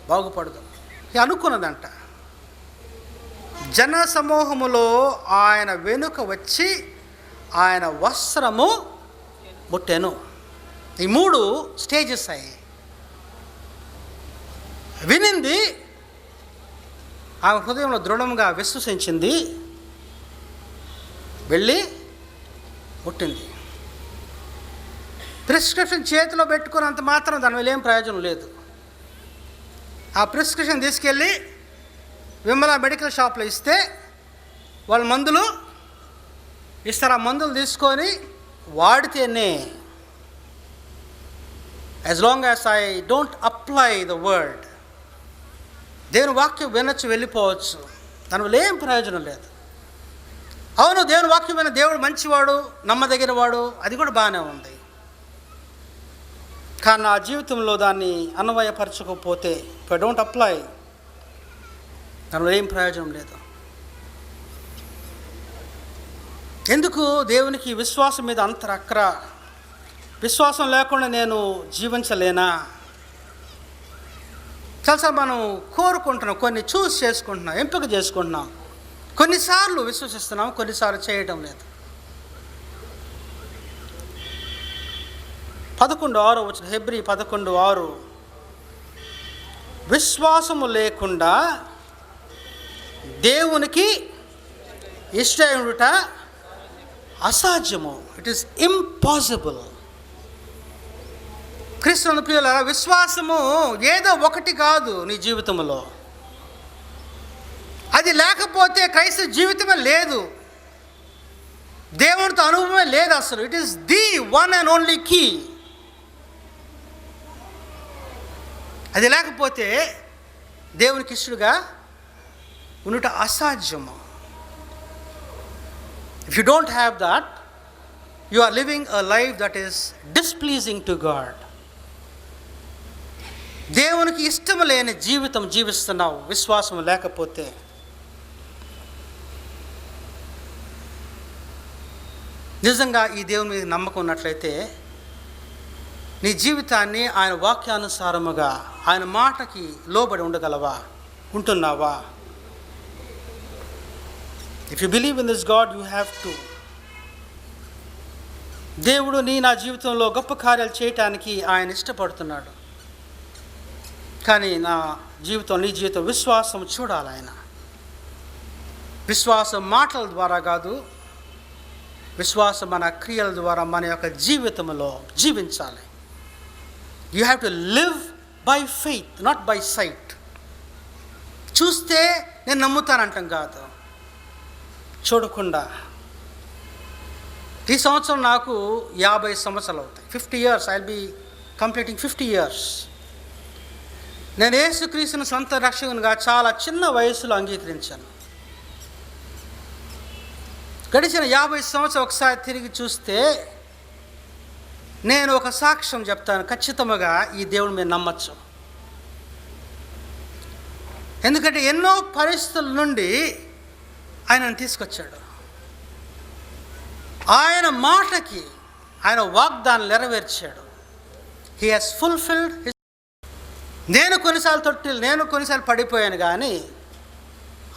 బాగుపడదు అనుకున్నదంట. జన సమూహములో ఆయన వెనుక వచ్చి ఆయన వస్త్రము ముట్టెను. ఈ 3 స్టేజెస్ అయ్యి. వినింది, ఆమె హృదయంలో దృఢంగా విశ్వసించింది, వెళ్ళి ముట్టింది. ప్రిస్క్రిప్షన్ చేతిలో పెట్టుకున్నంత మాత్రం దాని వల్ల ఏం ప్రయోజనం లేదు. ఆ ప్రిస్క్రిప్షన్ తీసుకెళ్ళి విమల మెడికల్ షాప్లో ఇస్తే వాళ్ళు మందులు ఇస్తారు. ఆ మందులు తీసుకొని వాడితేనే, as long as I don't apply the word, దేవుని వాక్యం వినొచ్చు, వెళ్ళిపోవచ్చు, దానివల్ల ఏం ప్రయోజనం లేదు. అవును, దేవుని వాక్యం విన్న దేవుడు మంచివాడు, నమ్మదగిన వాడు, అది కూడా బాగానే ఉంది. కానీ నా జీవితంలో దాన్ని అన్వయపరచకపోతే, ఇఫ్ ఐ డోంట్ అప్లై, దానివల్ల ఏం ప్రయోజనం లేదు. ఎందుకు దేవునికి విశ్వాసం మీద అంత అక్ర? విశ్వాసం లేకుండా నేను జీవించలేనా? చాలాసార్లు మనం కోరుకుంటున్నాం, కొన్ని చూస్ చేసుకుంటున్నాం, ఎంపిక చేసుకుంటున్నాం. కొన్నిసార్లు విశ్వసిస్తున్నాం, కొన్నిసార్లు చేయటం లేదు. 11:6 వచ్చిన హెబ్రీ 11:6, విశ్వాసము లేకుండా దేవునికి ఇష్టముట అసాధ్యము. It is impossible. క్రీస్తునందు ప్రియులారా, విశ్వాసము ఏదో ఒకటి కాదు నీ జీవితంలో. అది లేకపోతే క్రైస్తవ జీవితమే లేదు, దేవునితో అనుభవమే లేదు అసలు. It is the one and only key. అది లేకపోతే దేవునికి ఇష్టడుగా ఉండుట అసాధ్యము. If you don't have that, you are living a life that is displeasing to God. దేవునికి ఇష్టం లేని జీవితం జీవిస్తున్నావు విశ్వాసం లేకపోతే. నిజంగా ఈ దేవుని మీద నమ్మకం ఉన్నట్లయితే నీ జీవితాన్ని ఆయన వాక్యానుసారముగా, ఆయన మాటకి లోబడి ఉండగలవా, ఉంటున్నావా? If you believe in this God, you have to. దేవుడు నా జీవితంలో గొప్ప కార్యాలు చేయటానికి ఆయన ఇష్టపడుతున్నాడు. కానీ నా జీవితం, నీ జీవితం విశ్వాసం చూడాలి ఆయన. విశ్వాసం మాటల ద్వారా కాదు, విశ్వాసం మన క్రియల ద్వారా మన యొక్క జీవితంలో జీవించాలి. You have to live by faith, not by sight. చూస్తే నేను నమ్ముతానంటాం కాదు, చూడకుండా. ఈ సంవత్సరం నాకు 50 సంవత్సరాలు అవుతాయి. 50 years. I will be completing 50 years. నేను యేసుక్రీస్తును సొంత రక్షకునిగా చాలా చిన్న వయసులో అంగీకరించాను. గడిచిన 50 సంవత్సరాలు ఒకసారి తిరిగి చూస్తే నేను ఒక సాక్ష్యం చెప్తాను. ఖచ్చితంగా ఈ దేవుడు మీరు నమ్మచ్చు. ఎందుకంటే ఎన్నో పరిస్థితుల నుండి ఆయనను తీసుకొచ్చాడు. ఆయన మాటకి ఆయన వాగ్దానం నెరవేర్చాడు. He has fulfilled his. నేను కొన్నిసార్లు పడిపోయాను, కానీ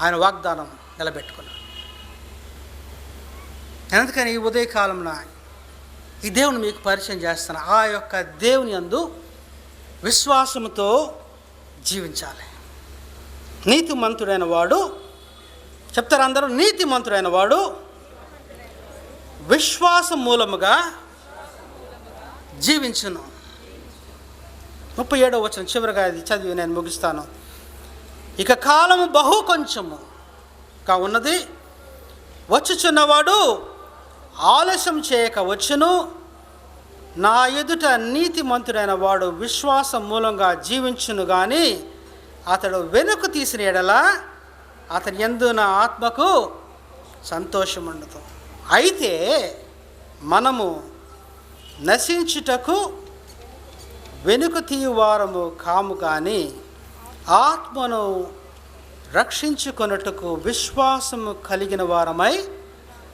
ఆయన వాగ్దానం నిలబెట్టుకున్నాను. ఎందుకని ఈ ఉదయకాలంలో ఈ దేవుని మీకు పరిచయం చేస్తాను. ఆ యొక్క దేవుని యందు విశ్వాసంతో జీవించాలి. నీతిమంతుడైన వాడు, చెప్తారు అందరూ, నీతిమంతుడైన వాడు విశ్వాసం మూలముగా జీవించును. 37వ వచనం చివరిగా ఇది చదివి నేను ముగిస్తాను. ఇక కాలము బహు కొంచెముగా ఉన్నది, వచ్చుచున్నవాడు ఆలస్యం చేయక వచ్చును. నా ఎదుట నీతిమంతుడైన వాడు విశ్వాసం మూలంగా జీవించును, కానీ అతడు వెనుక తీసిన ఎడల అతని యందు నా ఆత్మకు సంతోషం ఉండదు. అయితే మనము నశించుటకు వెనుక తీయువారము కాము, కానీ ఆత్మను రక్షించుకొనుటకు విశ్వాసము కలిగిన వారమై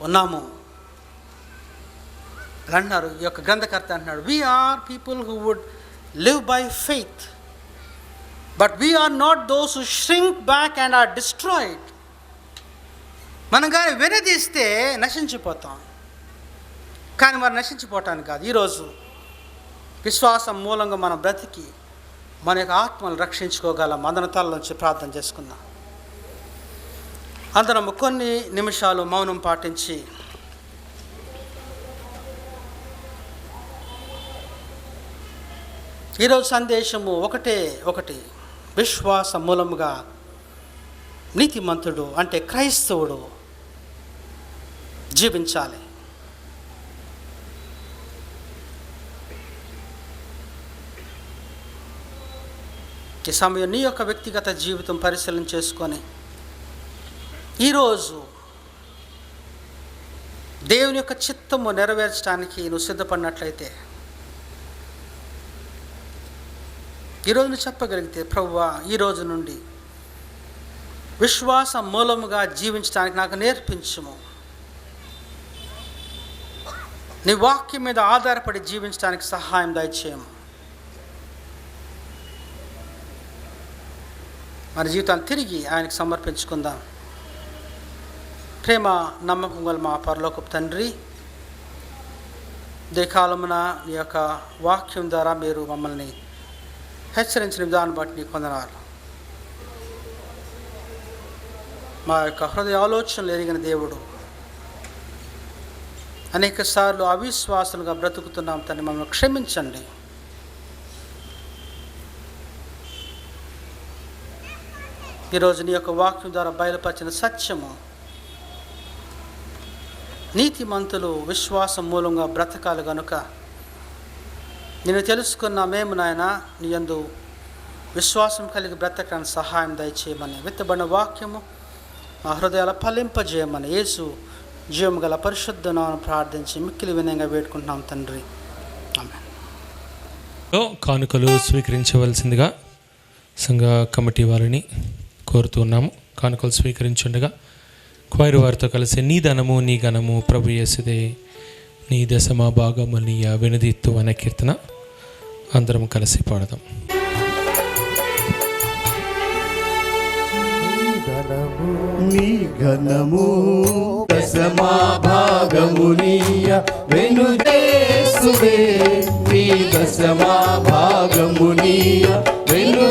ఉన్నాము అన్నారు. ఈ యొక్క గ్రంథకర్త అంటున్నాడు, we are people who would live by faith, but we are not those who shrink back and are destroyed. మనం కానీ వెనదీస్తే నశించిపోతాం. కానీ మరి నశించిపోవటానికి కాదు. ఈరోజు విశ్వాసం మూలంగా మనం బ్రతికి మన యొక్క ఆత్మను రక్షించుకోగలం. అందరం తల నుంచి ప్రార్థన చేసుకుందాం. అందరం కొన్ని నిమిషాలు మౌనం పాటించి ఈరోజు సందేశము ఒకటి విశ్వాస మూలముగా నీతిమంతుడు అంటే క్రైస్తవుడు జీవించాలి. ఈ సమయం నీ యొక్క వ్యక్తిగత జీవితం పరిశీలన చేసుకొని ఈరోజు దేవుని యొక్క చిత్తము నెరవేర్చడానికి నువ్వు సిద్ధపడినట్లయితే, ఈరోజు నువ్వు చెప్పగలిగితే, ప్రభువా ఈరోజు నుండి విశ్వాస మూలముగా జీవించడానికి నాకు నేర్పించుము, నీ వాక్యం మీద ఆధారపడి జీవించడానికి సహాయం దయచేయము. మన జీవితాన్ని తిరిగి ఆయనకు సమర్పించుకుందాం. ప్రేమ నమ్మకం గల మా పరలోకపు తండ్రి, కాలమున నీ యొక్క వాక్యం ద్వారా మీరు మమ్మల్ని హెచ్చరించిన విధానం బట్టి నీకు వందనాలు. మా యొక్క హృదయ ఆలోచనలు ఎరిగిన దేవుడు, అనేక సార్లు అవిశ్వాసులుగా బ్రతుకుతున్నాం. తండ్రి మమ్మల్ని క్షమించండి. ఈరోజు నీ యొక్క వాక్యం ద్వారా బయలుపరిచిన సత్యము, నీతిమంతులు విశ్వాసం మూలంగా బ్రతకాలి కనుక నేను తెలుసుకున్న మేము నాయన నీ యందు విశ్వాసం కలిగి బ్రతకడానికి సహాయం దయచేయమని, విత్తబడిన వాక్యము మా హృదయాల ఫలింపజేయమని యేసు జీవం గల పరిశుద్ధ నామమున ప్రార్థించి మిక్కిలి వినయంగా వేడుకుంటున్నాం తండ్రి. ఆమేన్. కానుకలు స్వీకరించవలసిందిగా సంఘ కమిటీ వారిని కోరుతున్నాము. కానుకలు స్వీకరించుండగా క్వైర్ వారితో కలిసి నీ ధనము నీ ఘనము ప్రభు యేసుదే, నీ దశమ భాగము నీయ వెనుదిత్తు అనే కీర్తన అందరం కలిసి పాడదాం. నీ ఘనము దశమా భాగమునియ వెనుదేసువే, నీ దశమా భాగమునియ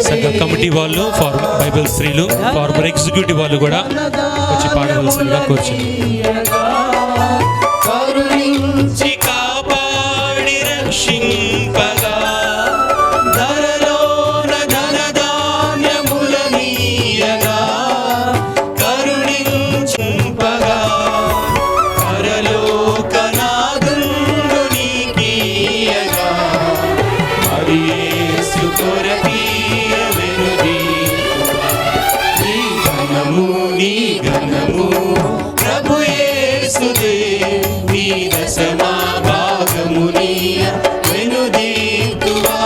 సంఘ కమిటీ వాళ్ళు, ఫార్మర్ బైబిల్ స్త్రీలు, ఫార్మర్ ఎగ్జిక్యూటివ్ వాళ్ళు కూడా వచ్చి పాడవలసిందిగా కోరుచున్నాను. కరుణించి కాపాడి రక్షింపగా ధరలోన ధనధాన్యములనీయగా, కరుణించింపగా పరలోకనాథుండు నీకీయగా, మరి యేసు కొరకీయ వెనుదీయుగా. నీ ఘనము నీ ఘనము ప్రభు యేసుదే, నీ దశమా భాగమునియ వెనుదీయుగా.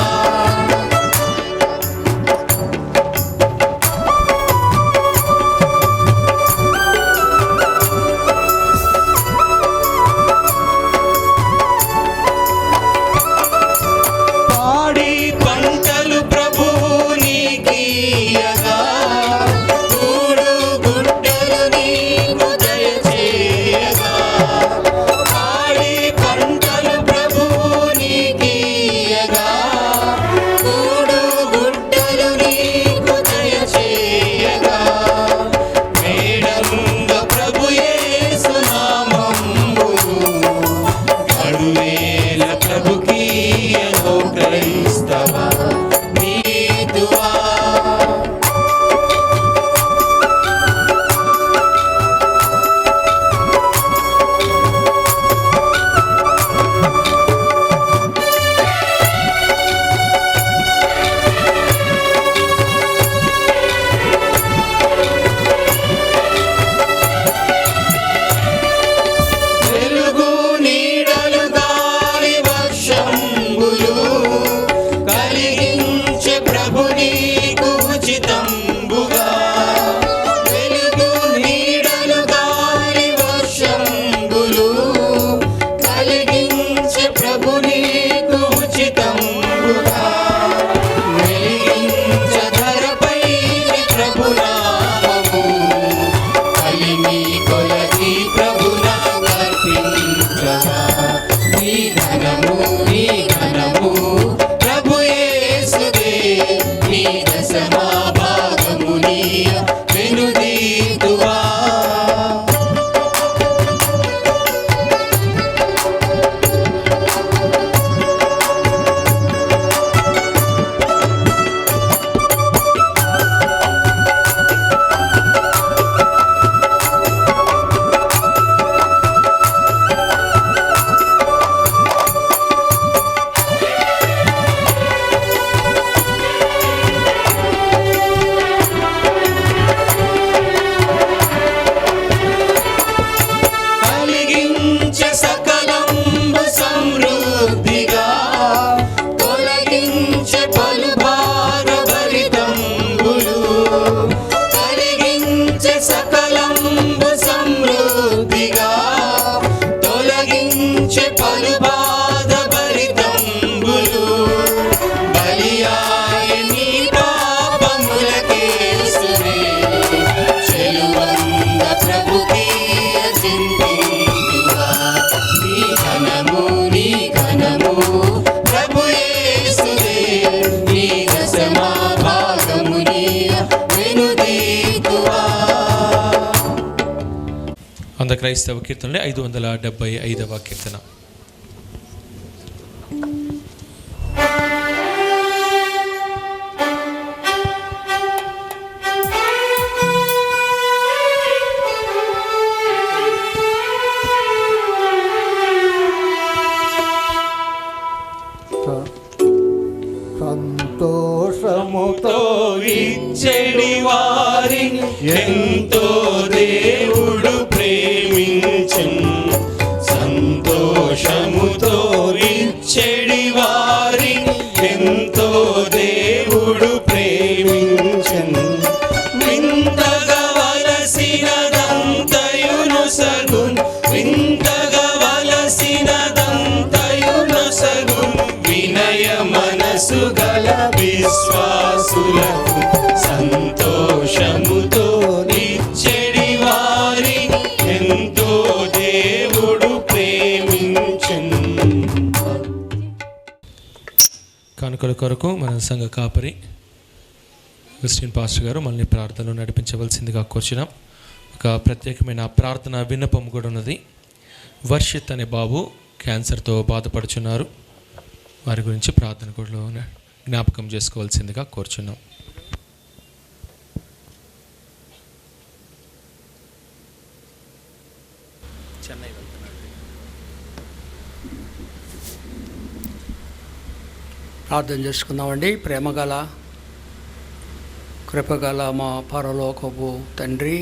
పాడి పంటలు ప్రభు నీకీయగా, కూడు గుడ్డలు నీకు దయచేయగా. పాడి పంటలు ప్రభు నీకీయగా, కూడు గుడ్డలు నీకు దయచేయగా. మేడంగ ప్రభు యేసు నామమును గడువేల ప్రభుకీయో క్రైస్తవ నీతువా. వెలుగు నీడలు గాలి వర్షంబులు కలిగించే ప్రభు నీకు ఉచితంబుగా. వెలుగు నీడలు గాలి వర్షంబులు కలిగించే ప్రభు నీకు ఉచితంబుగా. వెలిగించ ధరపై ప్రభు నామము, కలిమి కొలది ప్రభునా కర్పించగా. నీ ఘనము నీ ఘనము ప్రభు యేసుదే, నీ దశమా భాగమునియ వెనుదీయుగా. కలిగించే సకలంబు సమృద్ధిగా, తొలగించే పలు భారభరితంబులు. కలిగించే సకలంబు సమృద్ధిగా, తొలగించే పలు బాధభరితంబులు. బలియాయ నీ పాపములకేసువే, చెలువంగ ప్రభుకీయ చింతింతుగా. నీ ఘనము నీ ఘనము ప్రభు యేసుదే, నీ దశమా భాగమునియ వెనుదీయుగా. అంద క్రైస్తవ కీర్తనలే 575వ కీర్తన. సంతోషముతో ఇచ్చెడి వారిని ఎంతో దేవుడు ప్రేమించెను. సంతోషముతో ఇచ్చెడి వారిని ఎంతో దేవుడు ప్రేమించెను. వింతగా వలసినదంతయును సగున్, వింతగా వలసినదంతయును సగున్. వినయ మనసు గల విశ్వాసులకు సంతోషముతో ఇచ్చెడి వారిని ఎంతో దేవుడు ప్రేమించెను. కానుకల కొరకు మన సంఘ కాపరి క్రిస్టియన్ పాస్టర్ గారు మనల్ని ప్రార్థనలో నడిపించవలసిందిగా కోరుచున్నాం. ఒక ప్రత్యేకమైన ప్రార్థన విన్నపం కూడా ఉన్నది. వర్షిత్ అనే బాబు క్యాన్సర్తో బాధపడుచున్నారు. వారి గురించి ప్రార్థన కూడా జ్ఞాపకం చేసుకోవాల్సిందిగా కోరుచున్నాం. ప్రార్థన చేసుకుందామండి. ప్రేమగల కృపగల మా పరలోకపు తండ్రి,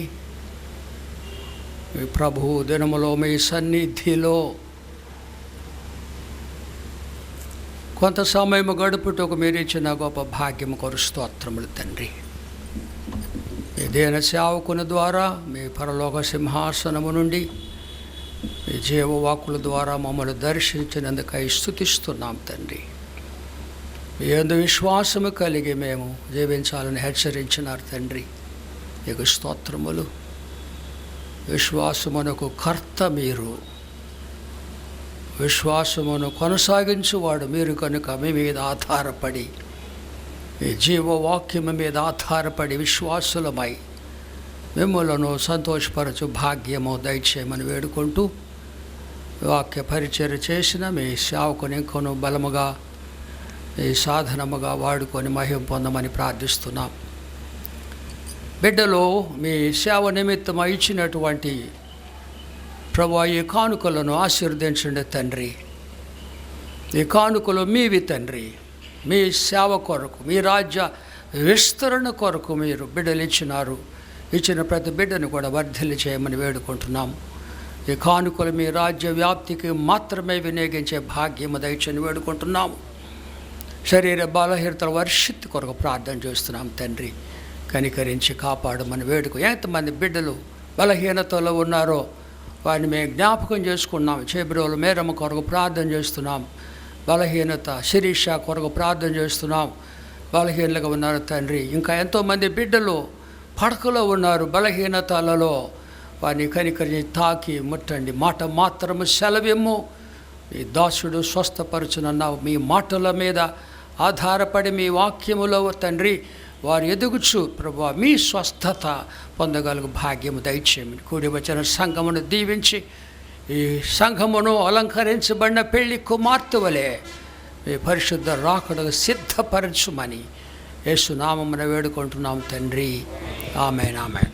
మీ ప్రభు దినములో మీ సన్నిధిలో కొంత సమయం గడుపుటకు మీరు ఇచ్చిన గొప్ప భాగ్యము కొరకు స్తోత్రములు తండ్రి. మీ దేన సేవకుని ద్వారా మీ పరలోక సింహాసనము నుండి మీ జీవవాకుల ద్వారా మమ్మల్ని దర్శించినందుకై స్తుతిస్తున్నాం తండ్రి. మీ యందు విశ్వాసము కలిగి మేము జీవించాలని హెచ్చరించినారు తండ్రి. మీకు స్తోత్రములు. విశ్వాసమునకు కర్త మీరు, విశ్వాసమును కొనసాగించువాడు మీరు కనుక మీ మీద ఆధారపడి, మీ జీవవాక్యము మీద ఆధారపడి విశ్వాసులమై మిమ్మలను సంతోషపరచు భాగ్యము దయచేయమని వేడుకుంటూ, వాక్య పరిచర్య చేసిన మీ సేవకుని ఇంకొను బలముగా ఈ సాధనముగా వాడుకొని మహిమ పొందమని ప్రార్థిస్తున్నాం. బిడ్డలో మీ సేవ నిమిత్తం ఇచ్చినటువంటి ప్రభువా ఈ కానుకలను ఆశీర్వదించండి తండ్రి. ఈ కానుకలు మీవి తండ్రి. మీ సేవ కొరకు, మీ రాజ్య విస్తరణ కొరకు మీరు బిడ్డలు ఇచ్చినారు. ఇచ్చిన ప్రతి బిడ్డను కూడా వర్ధిల్లి చేయమని వేడుకుంటున్నాం. ఈ కానుకలు మీ రాజ్య వ్యాప్తికి మాత్రమే వినియోగించే భాగ్యము దయచని వేడుకుంటున్నాము. శరీర బలహీనతల వర్షిత్ కొరకు ప్రార్థన చేస్తున్నాం తండ్రి. కనికరించి కాపాడమని వేడుకు. ఎంతమంది బిడ్డలు బలహీనతలో ఉన్నారో వారిని మేము జ్ఞాపకం చేసుకున్నాం. చేబ్రోలు మేరమ్మ కొరకు ప్రార్థన చేస్తున్నాం. బలహీనత శిరీష కొరకు ప్రార్థన చేస్తున్నాం. బలహీనలుగా ఉన్నారు తండ్రి. ఇంకా ఎంతోమంది బిడ్డలు పడకలో ఉన్నారు బలహీనతలలో. వారిని కనికరించి తాకి ముట్టండి. మాట మాత్రము సెలవిమ్ము. ఈ దాసుడు స్వస్థపరచునన్నావు. మీ మాటల మీద ఆధారపడి మీ వాక్యములో తండ్రి వారు ఎదుగుచు ప్రభువా మీ స్వస్థత పొందగలుగు భాగ్యము దయచేయమని కూడి వచ్చిన సంఘమును దీవించి ఈ సంఘమును అలంకరించబడిన పెళ్లి కుమార్తె వలె మీ పరిశుద్ధ రాకడకు సిద్ధపరచుమని యేసునామమున వేడుకుంటున్నాం తండ్రి. ఆమేన్ ఆమేన్.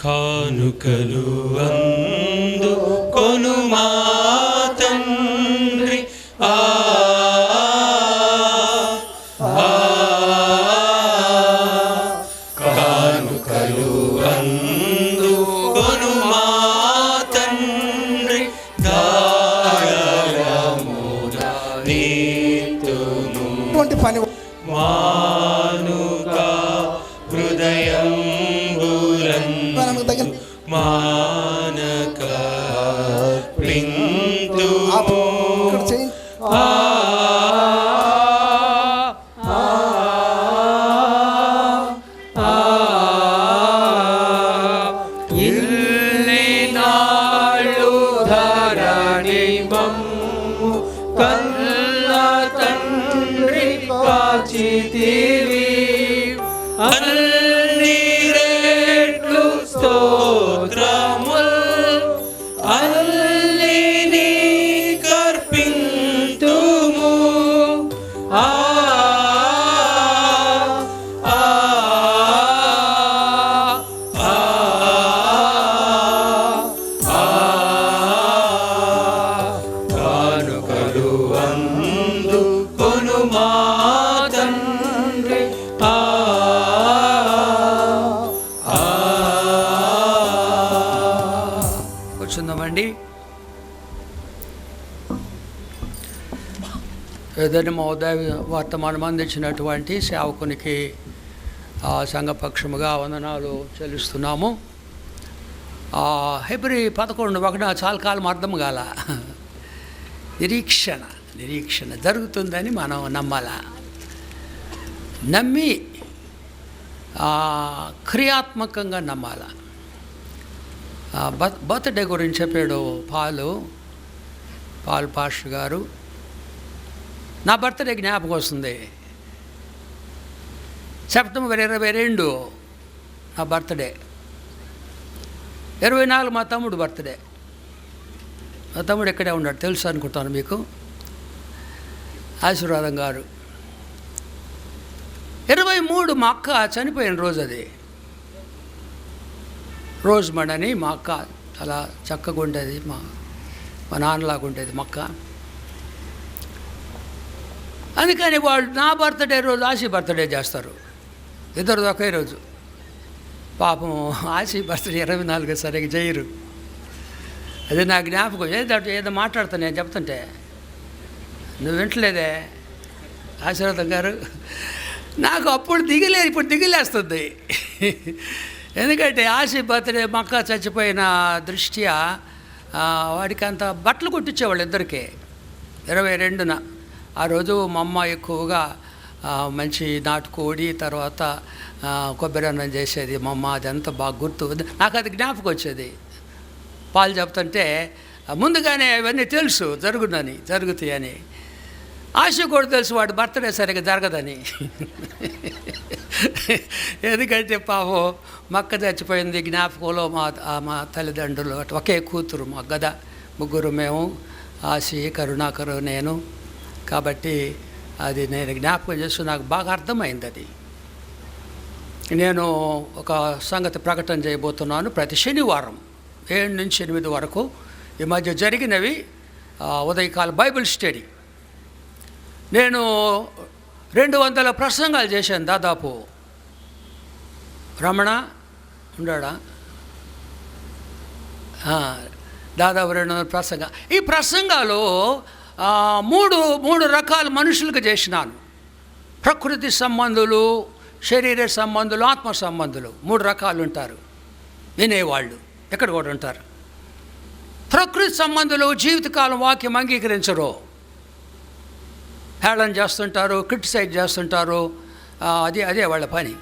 కానుకలు అందు కొనుమా తండ్రి, కానుకలు అందు కొనుమా తండ్రి, దాయమునీతుము మానుక హృదయం మానక ప్రింతు ఇల్లినాళ్ళు ధరణి మమ్ము కన్న తండ్రి కాచితివి అన్ని రేట్లు స్తోత్రముల్ రండి. ఏదైనా వర్తమానం అందించినటువంటి సేవకునికి సంఘపక్షముగా వందనాలు చెల్లిస్తున్నాము. హెబ్రీ 11:1 చాలా కాలం అర్థం కాల. నిరీక్షణ జరుగుతుందని మనం నమ్మాలా. నమ్మి క్రియాత్మకంగా నమ్మాల. బర్త్డే గురించి చెప్పాడు పాలు పాస్టర్ గారు. నా బర్త్డే జ్ఞాపకం వస్తుంది. సెప్టెంబర్ 22 నా బర్త్డే. 24 మా తమ్ముడు బర్త్డే. మా తమ్ముడు ఎక్కడే ఉన్నాడు తెలుసు అనుకుంటాను మీకు, ఆశీర్వాదం గారు. 23 మా అక్క చనిపోయిన రోజు. అది రోజ్మణి మా అక్క. చాలా చక్కగా ఉండేది, మా నాన్నలాగా ఉండేది మా అక్క. అందుకని వాళ్ళు నా బర్త్డే రోజు ఆశీ బర్త్డే చేస్తారు. ఇద్దరు ఒకే రోజు. పాపం ఆశీ బర్త్డే 24 సరిగ్గా చేయరు. అది నా జ్ఞాపకం. ఏదో మాట్లాడుతా నేను చెప్తుంటే నువ్వు వింటలేదే ఆశీర్వాదం గారు. నాకు అప్పుడు దిగలేదు, ఇప్పుడు దిగిలేస్తుంది. ఎందుకంటే ఆశీ బర్త్డే మా అక్క చచ్చిపోయిన దృష్ట్యా వాడికి అంత బట్టలు కుట్టించేవాళ్ళు ఇద్దరికి. 22న ఆ రోజు మా అమ్మ ఎక్కువగా మంచి నాటుకోడి, తర్వాత కొబ్బరి అన్నం చేసేది మా అమ్మ. అదంతా బాగా గుర్తు. నాకు అది జ్ఞాపకం వచ్చేది. పాలు చెప్తుంటే ముందుగానే అవన్నీ తెలుసు జరుగుతాయని. ఆశ కూడా తెలుసు వాడు బర్త్డే సరిగ్గా జరగదని. ఎందుకంటే పాపం మా అక్క చచ్చిపోయింది. జ్ఞాపకంలో మా తల్లిదండ్రులు ఒకే కూతురు మా గద, ముగ్గురు మేము, ఆశి, కరుణాకరు, నేను. కాబట్టి అది నేను జ్ఞాపకం చేస్తూ నాకు బాగా అర్థమైంది. అది నేను ఒక సంగతి ప్రకటన చేయబోతున్నాను. ప్రతి శనివారం 7 నుంచి 8 వరకు ఈ మధ్య జరిగినవి ఉదయకాల బైబిల్ స్టడీ. నేను 200 ప్రసంగాలు చేశాను దాదాపు. రమణ ఉన్నాడా? దాదాపు 200 ప్రసంగాలు. ఈ ప్రసంగాలు మూడు రకాల మనుషులకు చేసినాను. ప్రకృతి సంబంధులు, శరీర సంబంధులు, ఆత్మ సంబంధులు. 3 రకాలు ఉంటారు వినేవాళ్ళు. ఎక్కడ కూడా ఉంటారు. ప్రకృతి సంబంధులు జీవితకాలం వాక్యం అంగీకరించరు, హేళన చేస్తుంటారు, క్రిటిసైజ్ చేస్తుంటారు. అదే వాళ్ళ పని.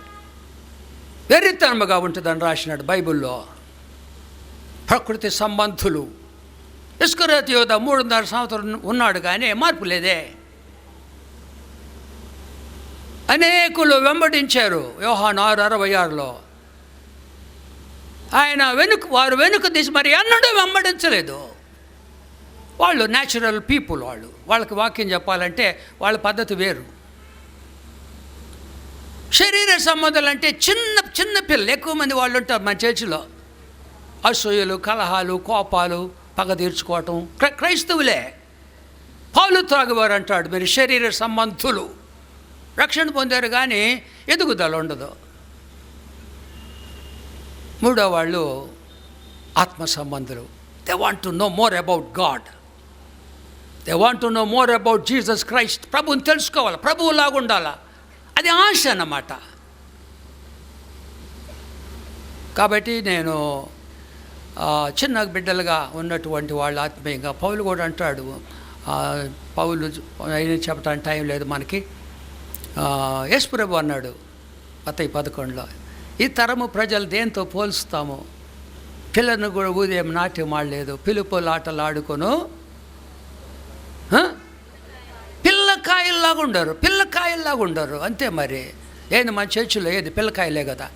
వెర్రితనముగా ఉంటుందని రాసినాడు బైబిల్లో. ప్రకృతి సంబంధులు. ఇస్కరియోతు యూదా 3.5 సంవత్సరం ఉన్నాడు కానీ మార్పు లేదే. అనేకులు వెంబడించారు. యోహాను 6:66లో ఆయన వారు వెనుక తీసి మరి ఎన్నడూ వెంబడించలేదు. వాళ్ళు న్యాచురల్ పీపుల్. వాళ్ళకి వాక్యం చెప్పాలంటే వాళ్ళ పద్ధతి వేరు. శరీర సంబంధాలు అంటే చిన్న పిల్లలు ఎక్కువ మంది వాళ్ళు ఉంటారు మన చర్చిలో. అసూయలు, కలహాలు, కోపాలు, పగ తీర్చుకోవటం క్రైస్తవులే. పౌలు త్రాగువారు అంటాడు మీరు శరీర సంబంధులు. రక్షణ పొందారు కానీ ఎదుగుదల ఉండదు. 3వ వాళ్ళు ఆత్మ సంబంధులు. They want to know more about God. They want to know more about Jesus Christ. ప్రభువుని తెలుసుకోవాలి, ప్రభువులాగా ఉండాలా. అది ఆశ అన్నమాట. కాబట్టి నేను చిన్న బిడ్డలుగా ఉన్నటువంటి వాళ్ళు ఆత్మీయంగా పౌలు కూడా అంటాడు. పౌలు అయినా చెప్పడానికి టైం లేదు మనకి. యేసుప్రభు అన్నాడు మత్తయి 11లో, ఈ తరము ప్రజలు దేంతో పోల్స్తాము? పిల్లను కూడా ఉదయం నాట్యం ఆడలేదు, పిలుపులు ఆటలు ఆడుకొను పిల్లకాయల్లాగా ఉండరు. అంతే మరి. ఏంది మన చర్చిలో ఏది పిల్లకాయలే కదా.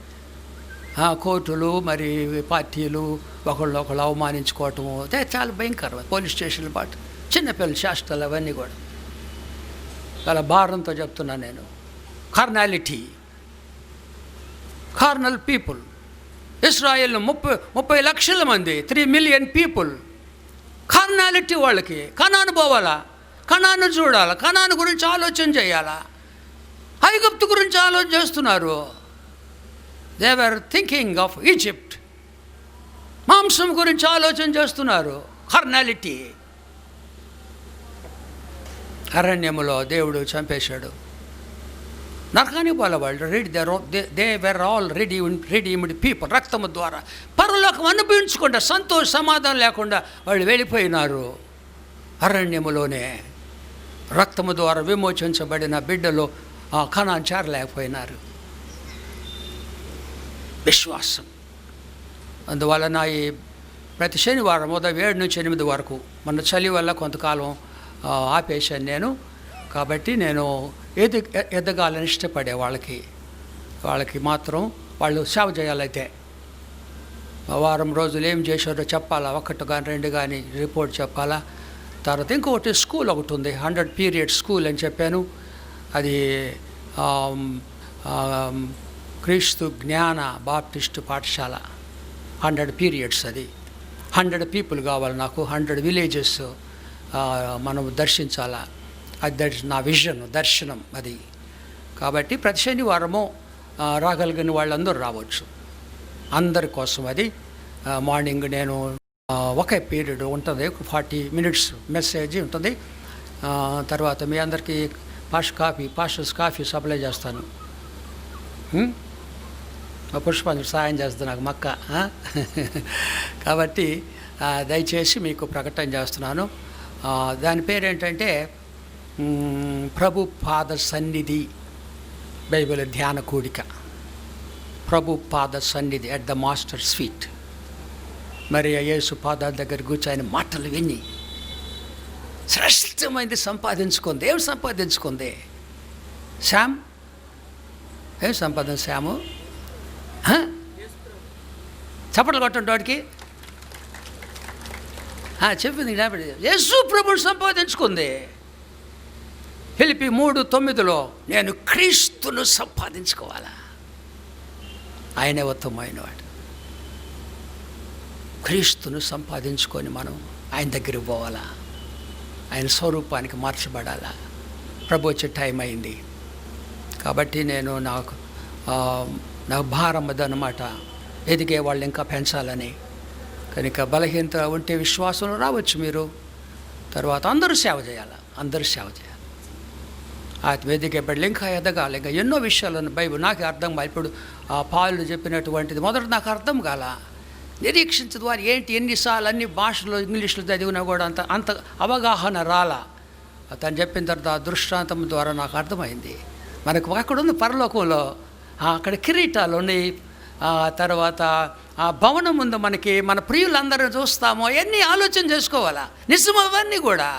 కోర్టులు మరి పార్టీలు ఒకళ్ళు అవమానించుకోవటము అదే చాలా భయంకరం. పోలీస్ స్టేషన్ల పాటు చిన్నపిల్లల శాస్త్రాలు అవన్నీ కూడా చాలా భారంతో చెప్తున్నాను నేను. Carnal people. ఇస్రాయేల్ 30 లక్షల మంది, 3 మిలియన్ పీపుల్. కార్నాలిటీ వాళ్ళకి. కనాను పోవాలా, కనాను చూడాలా, కనాను గురించి ఆలోచన చేయాలా. ఐగుప్తు గురించి ఆలోచన చేస్తున్నారు. They were thinking of Egypt. మాంసం గురించి ఆలోచన చేస్తున్నారు. కార్నాలిటీ. అరణ్యములో దేవుడు చంపేశాడు. నరకానికి పోలే వాళ్ళు. They where all redeemed people. రక్తము ద్వారా పరలోకం అనుభవించకుండా, సంతోష సమాధానం లేకుండా వాళ్ళు వెళ్ళిపోయినారు. అరణ్యములోనే రక్తము ద్వారా విమోచించబడిన బిడ్డలు కణాన్ని చేరలేకపోయినారు. విశ్వాసం. అందువలన ఈ ప్రతి శనివారం ఉదయం 7 నుంచి 8 వరకు, మన చలి వల్ల కొంతకాలం ఆపేశాను నేను. కాబట్టి నేను ఎదగాలని ఇష్టపడే వాళ్ళకి మాత్రం వాళ్ళు సేవ చేయాలైతే వారం రోజులు ఏం చేశారో చెప్పాలా, 1 కానీ 2 కానీ రిపోర్ట్ చెప్పాలా. తర్వాత ఇంకొకటి స్కూల్ ఒకటి ఉంది, 100 పీరియడ్ స్కూల్ అని చెప్పాను. అది క్రీస్తు జ్ఞాన బాప్టిస్టు పాఠశాల. 100 పీరియడ్స్. అది 100 పీపుల్ కావాలి నాకు, 100 విలేజెస్ మనం దర్శించాలా. అది నా విజన్, దర్శనం అది. కాబట్టి ప్రతి శనివారము రాగలిగిన వాళ్ళందరూ రావచ్చు. అందరి కోసం అది. మార్నింగ్ నేను ఒకే పీరియడ్ ఉంటుంది, 40 మినిట్స్ మెసేజ్ ఉంటుంది. తర్వాత మీ అందరికీ పాస్టర్స్ కాఫీ సప్లై చేస్తాను. పుష్పాంజలి సాయం చేస్తుంది నాకు మక్క. కాబట్టి దయచేసి మీకు ప్రకటన చేస్తున్నాను. దాని పేరేంటంటే ప్రభు పాద సన్నిధి బైబిల్ ధ్యాన కూడిక. ప్రభు పాద సన్నిధి అట్ ద మాస్టర్ స్వీట్. మరి యేసు పాదాల దగ్గర కూర్చొని మాటలు విని శ్రేష్టమైనది సంపాదించుకుంది. ఏం సంపాదించుకుంది? శ్యామ్ ఏం సంపాదన? శ్యాము చప్పట్లు కొట్టండి వాడికి. చెప్పింది యేసు ప్రభువుని సంపాదించుకుంది. ఫిలిప్పీ 3:9 నేను క్రీస్తును సంపాదించుకోవాలా. ఆయనే ఉత్తమమైన వాడు. క్రీస్తును సంపాదించుకొని మనం ఆయన దగ్గరికి పోవాలా, ఆయన స్వరూపానికి మార్చబడాలా. ప్రభు వచ్చే టైం అయింది. కాబట్టి నాకు భారం అదనమాట, ఎదిగే వాళ్ళు ఇంకా పెంచాలని. కనుక బలహీనత ఉంటే విశ్వాసంలో రావచ్చు మీరు. తర్వాత అందరూ సేవ చేయాలి. ఎదిగే బిడ్డలు ఇంకా ఎదగాలి. ఇంకా ఎన్నో విషయాలను బైబిల్ నాకు అర్థం కాదు. ఇప్పుడు పాలు చెప్పినటువంటిది మొదట నాకు అర్థం కాల. నిరీక్షించదు వారు ఏంటి, ఎన్నిసార్లు అన్ని భాషలో ఇంగ్లీష్లో చదివినా కూడా అంత అవగాహన రాలా. తను చెప్పిన తర్వాత దృష్టాంతం ద్వారా నాకు అర్థమైంది. మనకు అక్కడ ఉంది పరలోకంలో, అక్కడ కిరీటాలు ఉన్నాయి. తర్వాత ఆ భవనం ముందు మనకి మన ప్రియులందరూ చూస్తాము. అవన్నీ ఆలోచన చేసుకోవాలా. నిజం అవన్నీ కూడా.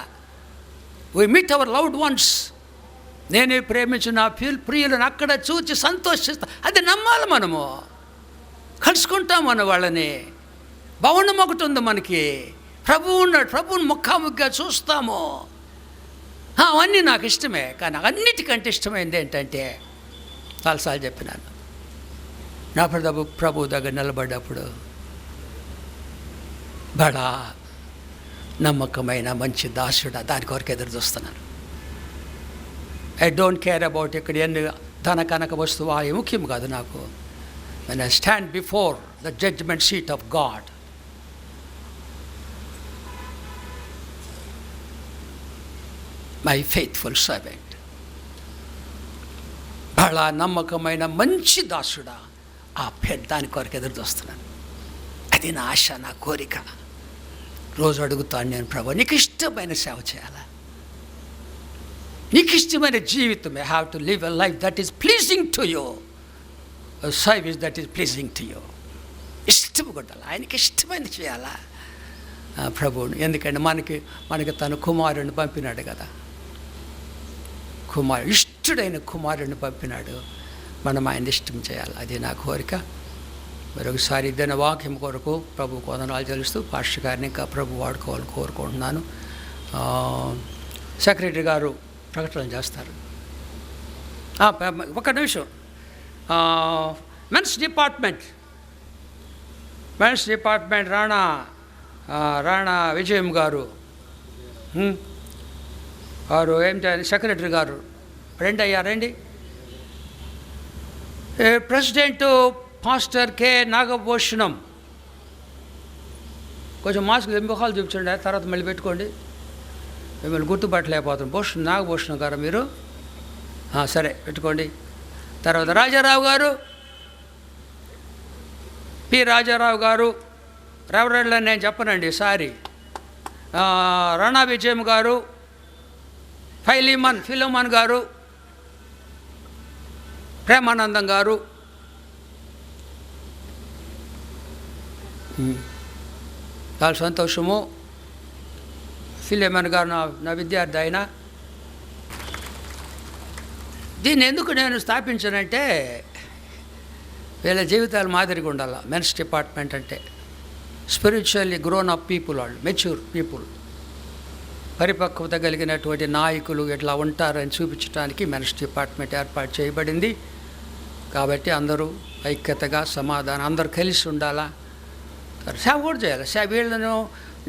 We meet our loved ones. నేనే ప్రేమించిన ప్రియులను అక్కడ చూచి సంతోషిస్తా. అది నమ్మాలి. మనము కలుసుకుంటాం మన వాళ్ళని. భవనం ఒకటి ఉంది మనకి, ప్రభువు ఉన్నాడు. ప్రభువుని ముఖాముఖిగా చూస్తాము. అవన్నీ నాకు ఇష్టమే. కానీ అన్నిటికంటే ఇష్టమైంది ఏంటంటే, చాలాసార్లు చెప్పినాను, నా ప్రభు దగ్గర నిలబడ్డప్పుడు బడా నమ్మకమైన మంచి దాసుడా, దాని కొరకు ఎదురు చూస్తున్నాను. ఐ డోంట్ కేర్ అబౌట్ ఇక్కడ ఎన్ని ధన కనక వస్తువు అవి ముఖ్యం కాదు నాకు. when I stand before the judgment seat of God, my faithful servant, బడా నమ్మకమైన మంచి దాసుడా, ఆ దాని కొరకు ఎదురు చూస్తున్నాను. అది నా ఆశ, నా కోరిక. రోజు అడుగుతాను నేను, ప్రభు నీకు ఇష్టమైన సేవ చేయాలా, నీకు ఇష్టమైన జీవితం. I have to live a life that is pleasing to you, service that is pleasing to you. ఇష్టం కొట్టాలి, ఆయనకి ఇష్టమైనది చేయాలా ప్రభువుని. ఎందుకంటే మనకి తన కుమారుడిని పంపినాడు కదా. ఇష్టడైన కుమారుడిని పంపినాడు. మనం ఆయన ఇష్టం చేయాలి. అది నా కోరిక. మరొకసారి ఇద్దరిన వాక్యం కొరకు ప్రభు వందనాలు తెలుస్తూ పాస్టర్ గారిని ఇంకా ప్రభు వాడుకోవాలని కోరుకుంటున్నాను. సెక్రటరీ గారు ప్రకటన చేస్తారు. ఒక నిమిషం. మెన్స్ డిపార్ట్మెంట్ రాణా విజయం గారు ఏం చేయాలి, సెక్రటరీ గారు రండి. ప్రెసిడెంట్ పాస్టర్ కె నాగభూషణం కొంచెం మాస్క్ ముఖాలు చూపించండి, తర్వాత మళ్ళీ పెట్టుకోండి. మిమ్మల్ని గుర్తుపట్టలేకపోతాం. నాగభూషణం గారు మీరు? సరే పెట్టుకోండి. తర్వాత రాజారావు గారు, పి రాజారావు గారు, రెవరెండ్లని నేను చెప్పనండి, సారీ. రాణా విజయం గారు, ఫిలోమన్ గారు, ప్రేమానందం గారు, చాలా సంతోషము. ఫిలోమన్ గారు నా విద్యార్థి. ఆయన దీన్ని ఎందుకు నేను స్థాపించానంటే వీళ్ళ జీవితాలు మాదిరిగా ఉండాలి. మెన్స్ డిపార్ట్మెంట్ అంటే స్పిరిచువల్లీ గ్రోన్ అప్ పీపుల్, వాళ్ళు మెచ్యూర్ పీపుల్, పరిపక్వత కలిగినటువంటి నాయకులు ఎట్లా ఉంటారని చూపించడానికి మెన్స్ డిపార్ట్మెంట్ ఏర్పాటు చేయబడింది. కాబట్టి అందరూ ఐక్యతగా సమాధానం అందరూ కలిసి ఉండాలా. సేవ కూడా చేయాలి. వీళ్ళను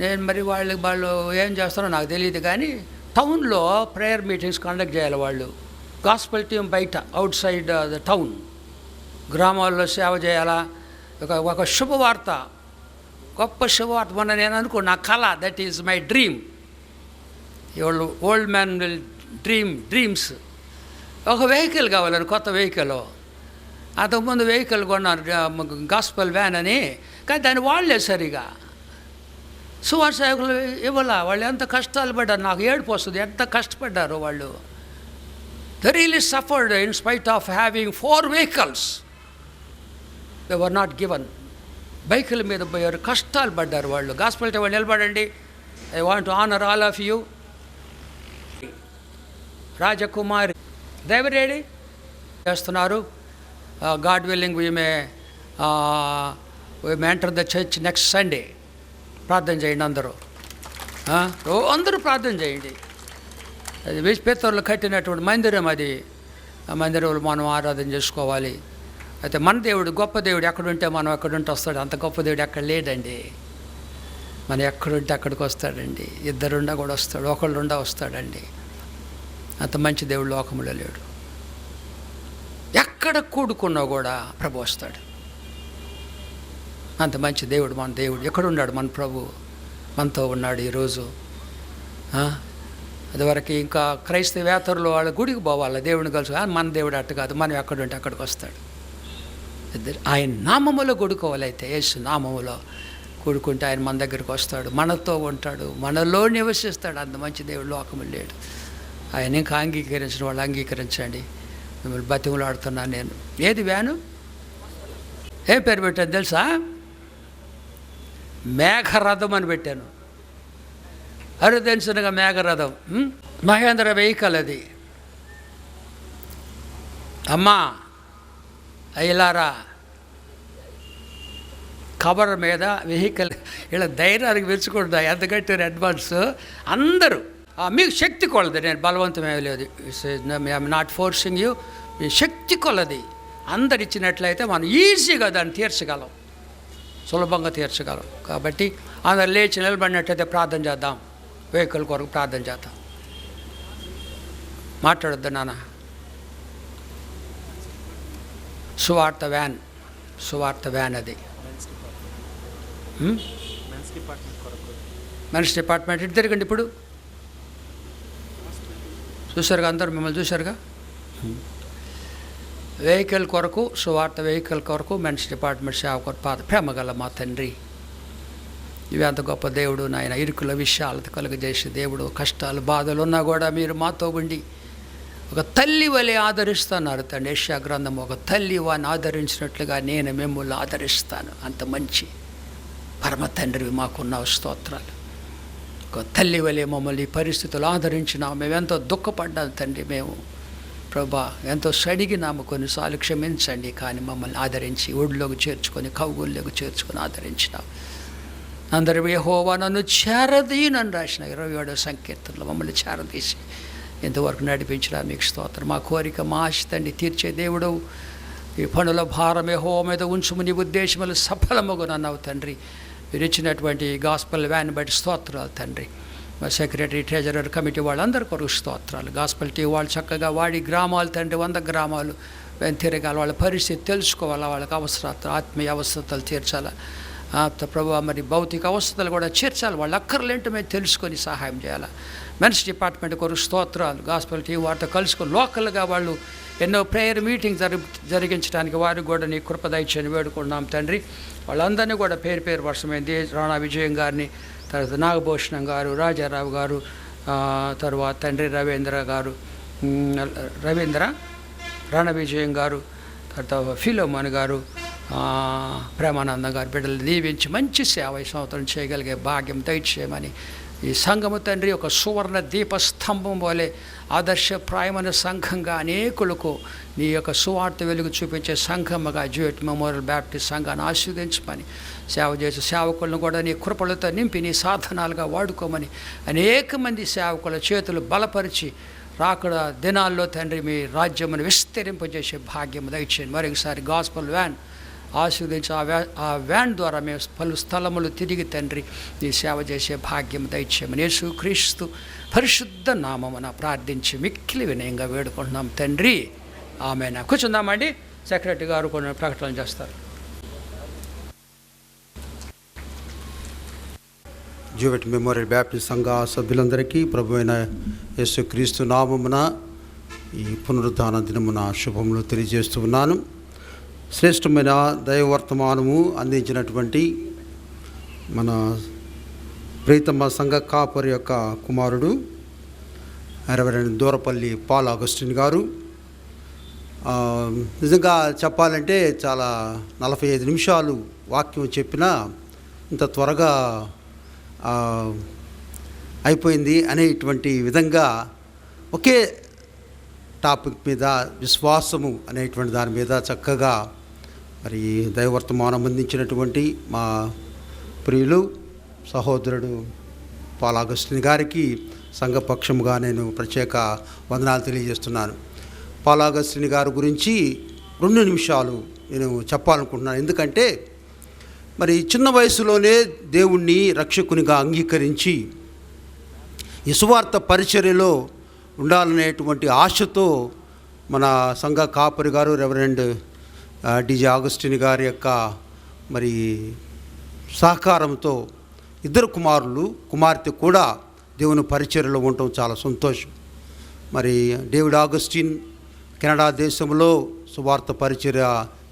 నేను మరి వాళ్ళు ఏం చేస్తారో నాకు తెలియదు, కానీ టౌన్లో ప్రేయర్ మీటింగ్స్ కండక్ట్ చేయాలి. వాళ్ళు గాస్పెల్ టీం బయట అవుట్ సైడ్ ద టౌన్ గ్రామాల్లో సేవ చేయాలా. ఒక శుభవార్త, గొప్ప శుభవార్త. మొన్న నేను అనుకో నా కళ, that is my dream. Old man will dreams. ఒక వెహికల్ కావాలని, కొత్త వెహికల్. అంతకుముందు వెహికల్ కొన్నారు, గాస్పెల్ వ్యాన్ అని, కానీ దాన్ని వాడలేదు సరిగా. సువార్త సేవకులు ఇవ్వాలా. వాళ్ళు ఎంత కష్టాలు పడ్డారు, నాకు ఏడుపు వస్తుంది, ఎంత కష్టపడ్డారు వాళ్ళు. They really suffered in spite of having 4 vehicles. They were not given. బైకుల మీద పోయారు, కష్టాలు పడ్డారు వాళ్ళు. గాస్పెల్ వాళ్ళు నిలబడండి. I want to honour all of you. రాజకుమారి దేవరేడి చేస్తున్నారు. God willing we may enter the church next Sunday. ప్రార్థన చేయండి అందరూ, అందరూ ప్రార్థన చేయండి. అది పేతురులు కట్టినటువంటి మందిరం, అది ఆ మందిరంలో మనం ఆరాధన చేసుకోవాలి. అయితే మన దేవుడు గొప్ప దేవుడు ఎక్కడుంటే మనం ఎక్కడుంటే వస్తాడు. అంత గొప్ప దేవుడు ఎక్కడ లేడండి. మనం ఎక్కడుంటే అక్కడికి వస్తాడండి. ఇద్దరుండా కూడా వస్తాడు, ఒకళ్ళుండా వస్తాడండి. అంత మంచి దేవుడు లోకంలో లేడు. ఎక్కడ కూడుకున్నా కూడా ప్రభు వస్తాడు. అంత మంచి దేవుడు మన దేవుడు. ఎక్కడున్నాడు మన ప్రభు? మనతో ఉన్నాడు ఈరోజు. అదివరకు ఇంకా క్రైస్తవేతరులు వాళ్ళ గుడికి పోవాలి, దేవుడిని కలుసు. మన దేవుడు అట్టు కాదు, మనం ఎక్కడుంటే అక్కడికి వస్తాడు. ఆయన నామములో కూడుకోవాలి. అయితే యేసు నామములో కూడుకుంటే ఆయన మన దగ్గరికి వస్తాడు, మనతో ఉంటాడు, మనలో నివసిస్తాడు. అంత మంచి దేవుడు లోకము లేడు. ఆయన ఇంకా అంగీకరించిన వాళ్ళు అంగీకరించండి. మిమ్మల్ని బతిమలాడుతున్నాను నేను. ఏది వ్యాను? ఏం పేరు పెట్టాను తెలుసా? మేఘరథం అని పెట్టాను. అరుదెన్సునగా మేఘరథం. మహేంద్ర వెహికల్ అది. అమ్మా అయ్యలారా, కవర్ మీద వెహికల్ ఇలా ధైర్యానికి మెచ్చుకుంటా. ఎంత కట్టారు అడ్వాన్స్ అందరూ. మీకు శక్తి కొలది, నేను బలవంతమేమీ లేదు. I'm not forcing you. మీ శక్తి కొలది అందరు ఇచ్చినట్లయితే మనం ఈజీగా దాన్ని తీర్చగలం, సులభంగా తీర్చగలం. కాబట్టి అందరు లేచి నిలబడినట్టయితే ప్రార్థన చేద్దాం. వెహికల్ కొరకు ప్రార్థన చేద్దాం. మాట్లాడొద్దు నాన్న. సువార్త వ్యాన్ అది. మెన్స్ డిపార్ట్మెంట్ ఇటు తిరగండి. ఇప్పుడు చూసారుగా, అందరూ మిమ్మల్ని చూసారుగా. వెహికల్ కొరకు, సువార్త వెహికల్ కొరకు, మెన్స్ డిపార్ట్మెంట్ సేవ కొరకు ప్రేమ గల మా తండ్రి, ఇవి అంత గొప్ప దేవుడు నాయన. ఇరుకుల విషయాలతో కలుగజేసే దేవుడు. కష్టాలు బాధలు ఉన్నా కూడా మీరు మాతో ఉండి ఒక తల్లి వలె ఆదరిస్తున్నారు తండ్రి. యెషయా గ్రంథం, ఒక తల్లి వాడిని ఆదరించినట్లుగా నేను మిమ్మల్ని ఆదరిస్తాను. అంత మంచి పరమ తండ్రివి మాకున్న స్తోత్రాలు. ఒక తల్లి వలె మమ్మల్ని ఈ పరిస్థితులు ఆదరించినాము. మేము ఎంతో దుఃఖపడ్డాం తండ్రి. మేము ప్రభా ఎంతో సడిగినాము, కొన్నిసార్లు క్షమించండి. కానీ మమ్మల్ని ఆదరించి ఊళ్ళోకి చేర్చుకొని, కౌగుల్లోకి చేర్చుకొని ఆదరించినాము. అందరూ యెహోవా నన్ను చేరదీనని రాసిన 27వ సంకీర్తనలో మమ్మల్ని చేరదీసి ఇంతవరకు నడిపించిన మీకు స్తోత్రం. మా కోరిక, మా ఆశ తండ్రి తీర్చే దేవుడు. ఈ పనుల భారం యెహోవా మీద ఉంచుము, నీ ఉద్దేశములు సఫలమగునన్నావు తండ్రి. మీరు ఇచ్చినటువంటి గాస్పల్ వ్యాన్ బట్టి స్తోత్రాలు తండ్రి. మా సెక్రటరీ, ట్రెజరర్, కమిటీ వాళ్ళందరి కొరకు స్తోత్రాలు. గాస్పల్ టీ వాళ్ళు చక్కగా వాడి గ్రామాలు తండ్రి, 100 గ్రామాలు తిరగాలి. వాళ్ళ పరిస్థితి తెలుసుకోవాలా, వాళ్ళకి అవసరాలు, ఆత్మీయ అవసరాలు తీర్చాలా. ప్రభు మరి భౌతిక అవస్థలు కూడా చేర్చాలి, వాళ్ళ అక్కర్లేంటో మేము తెలుసుకొని సహాయం చేయాలి. మెన్స్ డిపార్ట్మెంట్ కొరకు స్తోత్రాలు. గాస్పెల్ టీం వారితో కలుసుకొని లోకల్గా వాళ్ళు ఎన్నో ప్రేయర్ మీటింగ్ జరిగించడానికి వారికి కూడా నీ కృప దయచేయని వేడుకున్నాం తండ్రి. వాళ్ళందరినీ కూడా పేరు పేరు వర్షమైంది. రాణా విజయం గారిని, తర్వాత నాగభూషణం గారు, రాజారావు గారు, తర్వాత తండ్రి రవీంద్ర రాణా విజయం గారు, తర్వాత ఫిలోమన్ గారు, ప్రేమానందం గారు బిడ్డలు దీవించి మంచి సేవ ఈ సంవత్సరం చేయగలిగే భాగ్యం దయచేయమని ఈ సంఘము తండ్రి ఒక సువర్ణ దీపస్తంభం వలె ఆదర్శప్రాయమైన సంఘంగా అనేకులకు నీ యొక్క సువార్త వెలుగు చూపించే సంఘముగా జ్యూట్ మెమోరియల్ బ్యాప్టిస్ట్ సంఘాన్ని ఆశీర్వదించమని, సేవ చేసే సేవకులను కూడా నీ కృపలతో నింపి నీ సాధనాలుగా వాడుకోమని, అనేక మంది సేవకుల చేతులు బలపరిచి రాకడ దినాల్లో తండ్రి మీ రాజ్యమును విస్తరింపజేసే భాగ్యం దయచేయండి. మరొకసారి గాస్పల్ వ్యాన్ ఆశీర్వదించి ఆ వ్యాన్ ద్వారా మేము పలు స్థలములు తిరిగి తండ్రి నీ సేవ చేసే భాగ్యం దయచేయమని యేసుక్రీస్తు పరిశుద్ధ నామమున ప్రార్థించి మిక్కిలి వినయంగా వేడుకుంటున్నాం తండ్రి. ఆమేన్. కూర్చుందామండి. సెక్రటరీ గారు కొన్ని ప్రకటనలు చేస్తారు. జ్యూట్ మెమోరియల్ బ్యాప్టిస్ట్ సంఘ సభ్యులందరికీ ప్రభు అయిన యేసుక్రీస్తు నామమున ఈ పునరుద్ధాన దినమున శుభములు తెలియజేస్తూ ఉన్నాను. శ్రేష్టమైన దైవవర్తమానము అందించినటువంటి మన ప్రీతమ సంఘ కాపరి యొక్క కుమారుడు రెవరెండ్ దూరపల్లి పాల్ ఆగస్టిన్ గారు, నిజంగా చెప్పాలంటే చాలా 45 నిమిషాలు వాక్యం చెప్పినా ఇంత త్వరగా అయిపోయింది అనేటువంటి విధంగా ఒకే టాపిక్ మీద విశ్వాసము అనేటువంటి దాని మీద చక్కగా మరి దైవవర్తమానం అందించినటువంటి మా ప్రియులు సహోదరుడు పాల్ ఆగస్టిన్ గారికి సంఘపక్షముగా నేను ప్రత్యేక వందనాలు తెలియజేస్తున్నాను. పాల్ ఆగస్టిన్ గారి గురించి 2 నిమిషాలు నేను చెప్పాలనుకుంటున్నాను. ఎందుకంటే మరి చిన్న వయసులోనే దేవుణ్ణి రక్షకునిగా అంగీకరించి ఈ సువార్త పరిచర్యలో ఉండాలనేటువంటి ఆశతో మన సంఘ కాపరి గారు రెవరెండ్ డిజే ఆగస్టిన్ గారి యొక్క మరి సహకారంతో 2 కుమార్తె కూడా దేవుని పరిచర్యలో ఉండటం చాలా సంతోషం. మరి డేవిడ్ ఆగస్టిన్ కెనడా దేశంలో సువార్త పరిచర్య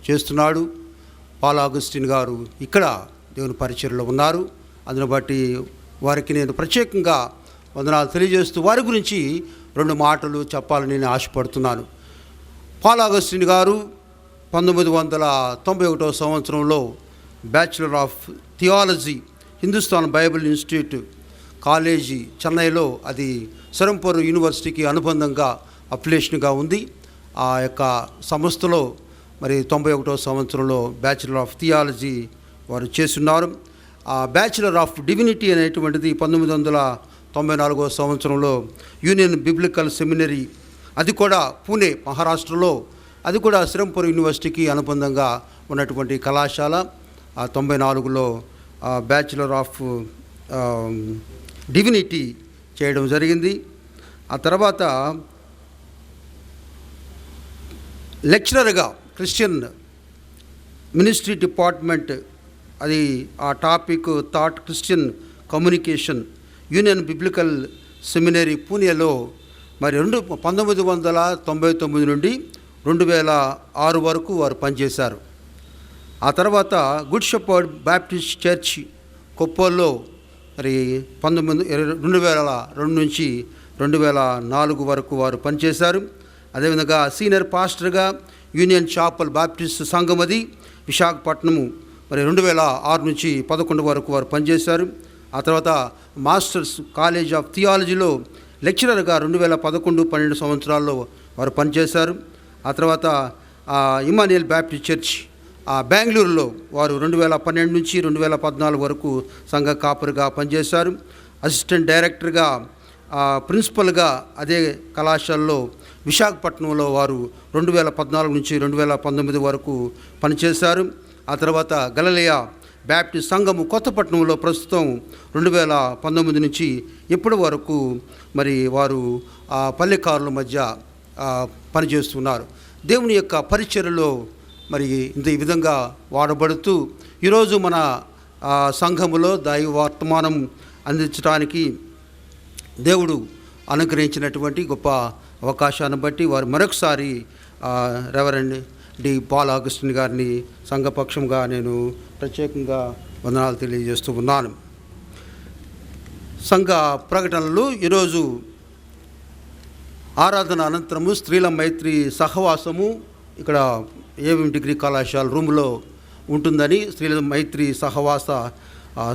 చేస్తున్నాడు. పాల్ ఆగస్టిన్ గారు ఇక్కడ దేవుని పరిచర్యలో ఉన్నారు. అందును బట్టి వారికి నేను ప్రత్యేకంగా వందనాలు తెలియజేస్తూ వారి గురించి 2 మాటలు చెప్పాలని నేను ఆశపడుతున్నాను. పాల్ ఆగస్టిన్ గారు 1991 సంవత్సరంలో bachelor of theology Hindustan Bible institute college చెన్నైలో, అది సరంపూర్ యూనివర్సిటీకి అనుబంధంగా అఫిలియేషన్గా ఉంది. ఆ యొక్క సంస్థలో మరి 91 సంవత్సరంలో బ్యాచిలర్ ఆఫ్ థియాలజీ వారు చేస్తున్నారు. ఆ బ్యాచిలర్ ఆఫ్ డివినిటీ అనేటువంటిది 1994 సంవత్సరంలో యూనియన్ బిబ్లికల్ సెమినరీ, అది కూడా పూణే మహారాష్ట్రలో, అది కూడా శ్రీరంపూర్ యూనివర్సిటీకి అనుబంధంగా ఉన్నటువంటి కళాశాల. ఆ 94లో బ్యాచిలర్ ఆఫ్ డివినిటీ చేయడం జరిగింది. ఆ తర్వాత లెక్చరర్గా క్రిస్టియన్ మినిస్ట్రీ డిపార్ట్మెంట్, అది ఆ topic thought Christian communication, union biblical seminary పూణేలో మరి 1999 నుండి 2006 వరకు వారు పనిచేశారు. ఆ తర్వాత గుడ్ షెపర్డ్ బ్యాప్టిస్ట్ చర్చ్ కొప్పోల్లో మరి 2002 నుంచి 2004 వరకు వారు పనిచేశారు. అదేవిధంగా సీనియర్ పాస్టర్గా యూనియన్ చాపల్ బాప్టిస్ట్ సంఘం, అది విశాఖపట్నము, మరి 2006 నుంచి 2011 వరకు వారు పనిచేశారు. ఆ తర్వాత మాస్టర్స్ కాలేజ్ ఆఫ్ థియాలజీలో లెక్చరర్గా 2011-12 సంవత్సరాల్లో వారు పనిచేశారు. ఆ తర్వాత ఇమానియల్ బ్యాప్టిస్ట్ చర్చ్ బెంగళూరులో వారు 2012 నుంచి 2014 వరకు సంఘ కాపరిగా పనిచేశారు. అసిస్టెంట్ డైరెక్టర్గా, ప్రిన్సిపల్గా అదే కళాశాలలో విశాఖపట్నంలో వారు 2014 నుంచి 2019 వరకు పనిచేశారు. ఆ తర్వాత గలిలయ బ్యాప్టిస్ట్ సంఘము కొత్తపట్నంలో ప్రస్తుతం 2019 నుంచి ఇప్పటి వరకు మరి వారు పల్లెకారుల మధ్య పనిచేస్తున్నారు. దేవుని యొక్క పరిచర్యలో మరి ఈ విధంగా వాడబడుతూ ఈరోజు మన సంఘములో దైవ వర్తమానం అందించడానికి దేవుడు అనుగ్రహించినటువంటి గొప్ప అవకాశాన్ని బట్టి వారు మరొకసారి రెవరెండ్ డి పాల్ ఆగస్టిన్ గారిని సంఘపక్షంగా నేను ప్రత్యేకంగా వందనాలు తెలియజేస్తూ ఉన్నాను. సంఘ ప్రకటనలు ఈరోజు ఆరాధన అనంతరము స్త్రీల మైత్రి సహవాసము ఇక్కడ ఏవిఎం డిగ్రీ కళాశాల రూములో ఉంటుందని స్త్రీల మైత్రి సహవాస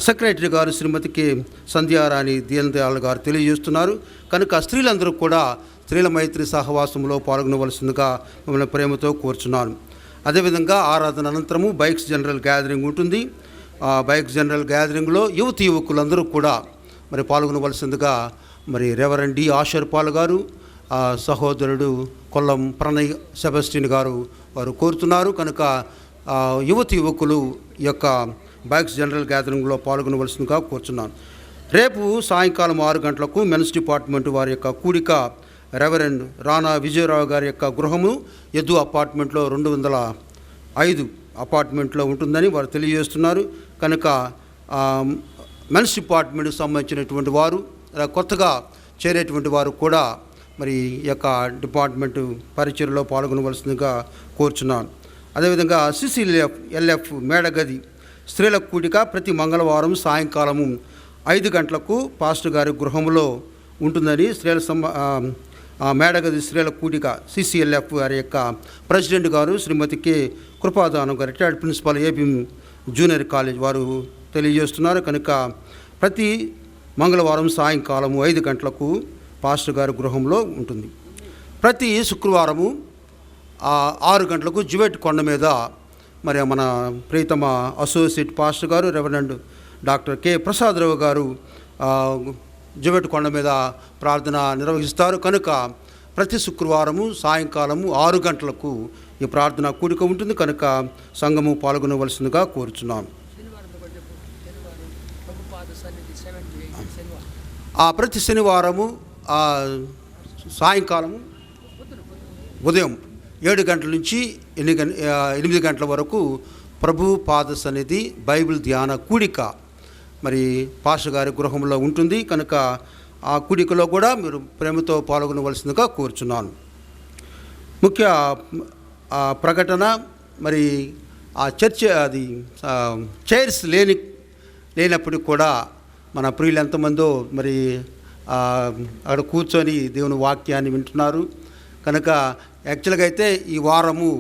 సెక్రటరీ గారు శ్రీమతి కె సంధ్యారాణి దీన్ దయాళ్ గారు తెలియజేస్తున్నారు. కనుక స్త్రీలందరూ కూడా స్త్రీల మైత్రి సహవాసంలో పాల్గొనవలసిందిగా మిమ్మల్ని ప్రేమతో కోరుచున్నాను. అదేవిధంగా ఆరాధన అనంతరము బైక్స్ జనరల్ గ్యాదరింగ్ ఉంటుంది. బైక్స్ జనరల్ గ్యాదరింగ్లో యువకులందరూ కూడా మరి పాల్గొనవలసిందిగా మరి రెవరెండ్ డి ఆషర్ పాల్ గారు, సహోదరుడు కొల్లం ప్రణయ్ సెబస్టిన్ గారు వారు కోరుతున్నారు. కనుక యువకులు ఈ యొక్క బైక్స్ జనరల్ గ్యాదరింగ్లో పాల్గొనవలసిందిగా కోరుచున్నాను. రేపు సాయంకాలం 6 గంటలకు మెన్స్ డిపార్ట్మెంట్ వారి యొక్క కూడిక రెవరెండ్ రాణా విజయరావు గారి యొక్క గృహము ఎద్దు అపార్ట్మెంట్లో 205 అపార్ట్మెంట్లో ఉంటుందని వారు తెలియజేస్తున్నారు. కనుక మెన్స్ డిపార్ట్మెంట్కి సంబంధించినటువంటి వారు కొత్తగా చేరేటువంటి వారు కూడా మరి ఈ యొక్క డిపార్ట్మెంటు పరిచర్లో పాల్గొనవలసిందిగా కోరుచున్నాను. అదేవిధంగా CCLF మేడగది స్త్రీల కూడిక ప్రతి మంగళవారం సాయంకాలము 5 గంటలకు పాస్టర్ గారి గృహంలో ఉంటుందని మేడగది స్త్రీల కూడిక CCLF వారి యొక్క ప్రెసిడెంట్ గారు శ్రీమతి కె కృపాదానం గారు retired principal APM junior college వారు తెలియజేస్తున్నారు. కనుక ప్రతి మంగళవారం సాయంకాలము 5 గంటలకు పాస్టర్ గారి గృహంలో ఉంటుంది. ప్రతి శుక్రవారము 6 గంటలకు జువెట్ కొండ మీద మరి మన ప్రీతమ అసోసియేట్ పాస్టర్ గారు రెవరెండ్ డాక్టర్ కె ప్రసాదరావు గారు జువెట్ కొండ మీద ప్రార్థన నిర్వహిస్తారు. కనుక ప్రతి శుక్రవారము సాయంకాలము 6 గంటలకు ఈ ప్రార్థన కూడిక ఉంటుంది. కనుక సంఘము పాల్గొనవలసిందిగా కోరుచున్నాను. ప్రతి శనివారము సాయంకాలము ఉదయం 7 గంటల నుంచి 8 గంటల వరకు ప్రభు పాద సన్నిధి బైబిల్ ధ్యాన కూడిక మరి పాస్టర్ గారి గృహంలో ఉంటుంది. కనుక ఆ కూడికలో కూడా మీరు ప్రేమతో పాల్గొనవలసిందిగా కోరుచున్నాను. ముఖ్య ప్రకటన మరి ఆ చర్చ అది చైర్స్ లేనప్పటికి కూడా మన ప్రియులు ఎంతమందో మరి అక్కడ కూర్చొని దేవుని వాక్యాన్ని వింటున్నారు. కనుక యాక్చువల్గా అయితే ఈ వారము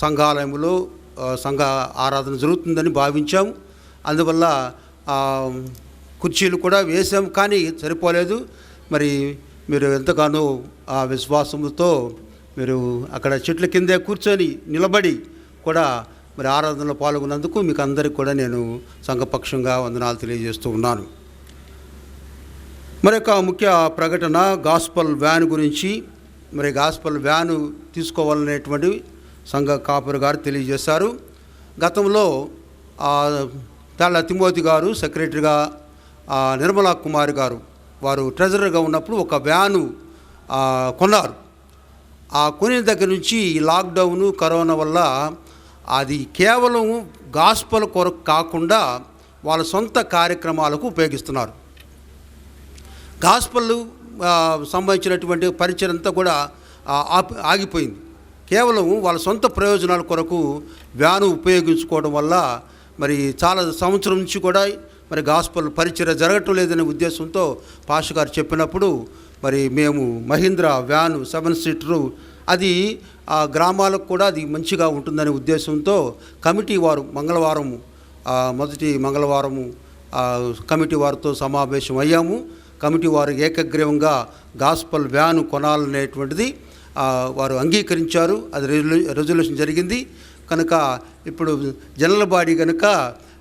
సంఘాలయంలో సంఘ ఆరాధన జరుగుతుందని భావించాము. అందువల్ల కుర్చీలు కూడా వేసాం, కానీ సరిపోలేదు. మరి మీరు ఎంతగానో ఆ విశ్వాసంతో మీరు అక్కడ చెట్ల కిందే కూర్చొని నిలబడి కూడా మరి ఆరాధనలో పాల్గొన్నందుకు మీకు అందరికీ కూడా నేను సంఘపక్షంగా వందనాలు తెలియజేస్తూ ఉన్నాను. మరొక ముఖ్య ప్రకటన గాస్పల్ వ్యాన్ గురించి. మరి గాస్పల్ వ్యాను తీసుకోవాలనేటువంటి సంఘ కాపరి గారు తెలియజేశారు. గతంలో తాళ్ళ తిమోతి గారు సెక్రటరీగా, నిర్మలా కుమారి గారు వారు ట్రెజరర్గా ఉన్నప్పుడు ఒక వ్యాను కొన్నారు. ఆ కొనిన దగ్గర నుంచి ఈ లాక్డౌను కరోనా వల్ల అది కేవలం గాస్పల్ కొరకు కాకుండా వాళ్ళ సొంత కార్యక్రమాలకు ఉపయోగిస్తున్నారు. గాస్పల్ సంబంధించినటువంటి పరిచయం అంతా కూడా ఆగిపోయింది. కేవలం వాళ్ళ సొంత ప్రయోజనాల కొరకు వ్యాను ఉపయోగించుకోవడం వల్ల మరి చాలా సంవత్సరం నుంచి కూడా మరి గాస్పల్ పరిచయం జరగటం లేదనే ఉద్దేశంతో పాస్టర్ గారు చెప్పినప్పుడు మరి మేము మహీంద్రా వ్యాను 7 సీటరు అది గ్రామాలకు కూడా అది మంచిగా ఉంటుందనే ఉద్దేశంతో కమిటీ వారు మొదటి మంగళవారము కమిటీ వారితో సమావేశం అయ్యాము. కమిటీ వారు ఏకగ్రీవంగా గాస్పల్ వ్యాను కొనాలనేటువంటిది వారు అంగీకరించారు. అది రెజల్యూషన్ జరిగింది. కనుక ఇప్పుడు జనరల్ బాడీ కనుక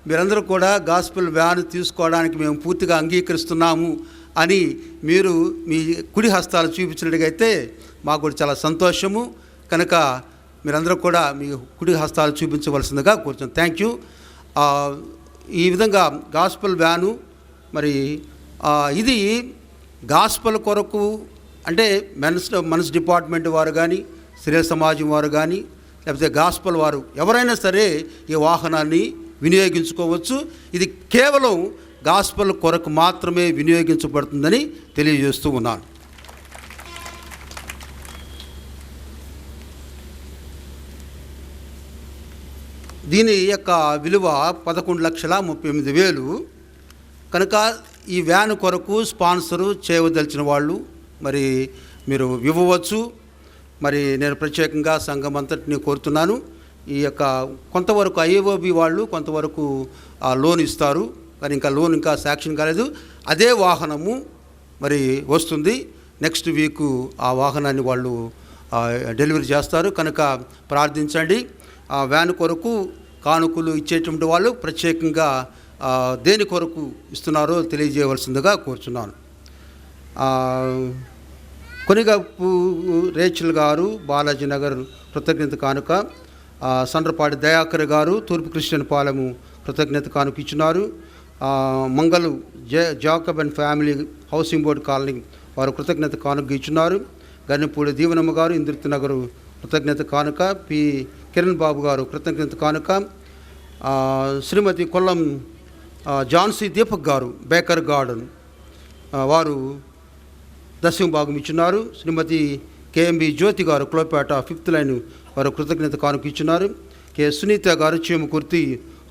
మీరందరూ కూడా గాస్పల్ వ్యాన్ తీసుకోవడానికి మేము పూర్తిగా అంగీకరిస్తున్నాము అని మీరు మీ కుడి హస్తాలు చూపించినట్టుగైతే మాకు కూడా చాలా సంతోషము. కనుక మీరందరూ కూడా మీ కుడి హస్తాలు చూపించవలసిందిగా కోరుతున్నాను. Thank you. ఈ విధంగా గాస్పల్ వ్యాను మరి ఇది గాస్పల్ కొరకు అంటే మెన్స్ డిపార్ట్మెంట్ వారు కానీ, స్త్రీ సమాజం వారు కానీ, లేకపోతే గాస్పల్ వారు ఎవరైనా సరే ఈ వాహనాన్ని వినియోగించుకోవచ్చు. ఇది కేవలం గాస్పెల్ కొరకు మాత్రమే వినియోగించబడుతుందని తెలియజేస్తూ ఉన్నాను. దీని యొక్క విలువ 11,38,000. కనుక ఈ వ్యాన్ కొరకు స్పాన్సరు చేయవదలిచిన వాళ్ళు మరి మీరు ఇవ్వవచ్చు. మరి నేను ప్రత్యేకంగా సంఘం అంతటిని కోరుతున్నాను. ఈ యొక్క కొంతవరకు ఐఓబి వాళ్ళు కొంతవరకు లోన్ ఇస్తారు, కానీ ఇంకా లోన్ ఇంకా శాంక్షన్ కాలేదు. అదే వాహనము మరి వస్తుంది. నెక్స్ట్ వీక్ ఆ వాహనాన్ని వాళ్ళు డెలివరీ చేస్తారు. కనుక ప్రార్థించండి. ఆ వ్యాన్ కొరకు కానుకలు ఇచ్చేటువంటి వాళ్ళు ప్రత్యేకంగా దేని కొరకు ఇస్తున్నారో తెలియజేయవలసిందిగా కోరుచున్నాను. కొనిగప్పు రేచల్ గారు బాలాజీ నగర్ కృతజ్ఞత కానుక, సండ్రపాటి దయాకర్ గారు తూర్పు క్రిస్టియన్ పాలెము కృతజ్ఞత కానుక ఇచ్చినారు. మంగళు Jacob and family housing board colony వారు కృతజ్ఞత కానుక ఇచ్చినారు. గన్నెపూడి దీవనమ్మ గారు ఇంద్రిత్ నగరు కృతజ్ఞత కానుక, పి కిరణ్ బాబు గారు కృతజ్ఞత కానుక, శ్రీమతి కొల్లం ఝాన్సీ దీపక్ గారు బేకర్ గార్డెన్ వారు దశమ భాగం ఇచ్చినారు. శ్రీమతి కేఎంబి జ్యోతి గారు క్లోపేట 5th లైన్ వారు కృతజ్ఞత కానుక ఇచ్చినారు. కె సునీత గారు చీమకుర్తి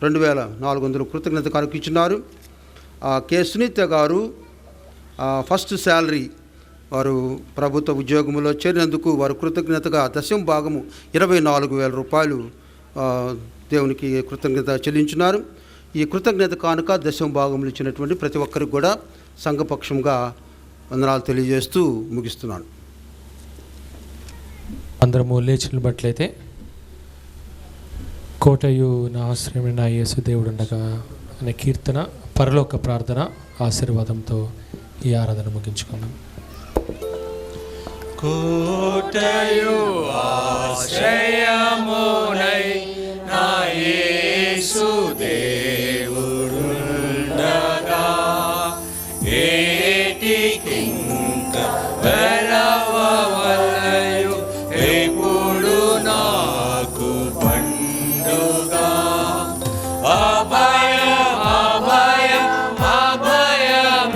2,400 కృతజ్ఞత కానుక ఇచ్చినారు. కె సునీత గారు ఫస్ట్ శాలరీ వారు ప్రభుత్వ ఉద్యోగంలో చేరినందుకు వారు కృతజ్ఞతగా దశమ భాగము 24,000 రూపాయలు దేవునికి కృతజ్ఞత చెల్లించినారు. ఈ కృతజ్ఞత కానుక దశమ భాగములు ఇచ్చినటువంటి ప్రతి ఒక్కరికి కూడా సంఘపక్షంగా వందనాలు తెలియజేస్తూ ముగిస్తున్నాను. అందరము లేచి నిలబట్లయితే కోటయు నా ఆశ్రయమైన నా యేసు దేవుడుండగా అనే కీర్తన, పరలోక ప్రార్థన ఆశీర్వాదంతో ఈ ఆరాధన ముగించుకుందాం. కోటయు ఆశ్రయమునై నా యేసు దేవుడుండగా ఏటికింక వెరవవలయు ఎప్పుడు నాకు పండుగ. అభయం అభయం అభయమేపుడానందం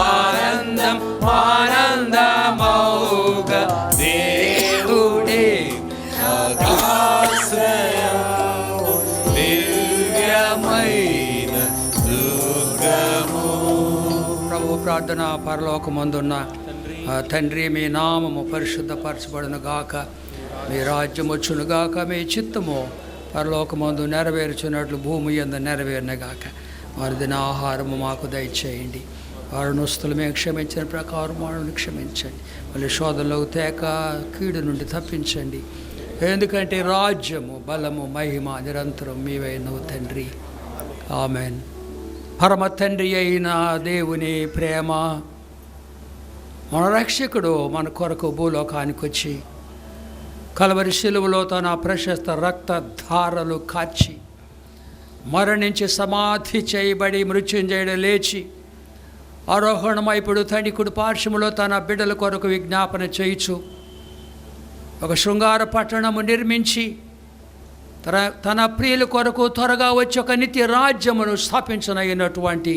ఆనందం ఆనందమౌగ దేవుడే ఆశ్రయం దివ్యమైన దుర్గము. ప్రభు ప్రార్థన. పరలోకమందున్న తండ్రి, మీ నామము పరిశుద్ధపరచబడును గాక, మీ రాజ్యం వచ్చును గాక, మీ చిత్తము పరలోకమందు నెరవేర్చున్నట్లు భూమి యందు నెరవేరును గాక. వారి దిన ఆహారము మాకు దయచేయండి. వారి నుస్తులు మేము క్షమించిన ప్రకారం వాళ్ళని క్షమించండి. మళ్ళీ శోధనలోకి తేక కీడు నుండి తప్పించండి. ఎందుకంటే రాజ్యము బలము మహిమ నిరంతరం మీవైనవు తండ్రి. ఆమెన్. పరమ తండ్రి అయిన దేవుని ప్రేమ, మన రక్షకుడు మన కొరకు భూలోకానికి వచ్చి కలవరి శిలువలో తన ప్రశస్త రక్తధారలు కాచి మరణించి సమాధి చేయబడి మృత్యుంజయుడు లేచి ఆరోహణమైపుడు తండ్రి కుడి పార్శ్వములో తన బిడ్డల కొరకు విజ్ఞాపన చేయుచు ఒక శృంగార పట్టణము నిర్మించి తన ప్రియుల కొరకు త్వరగా వచ్చి ఒక నిత్య రాజ్యమును స్థాపించనైనటువంటి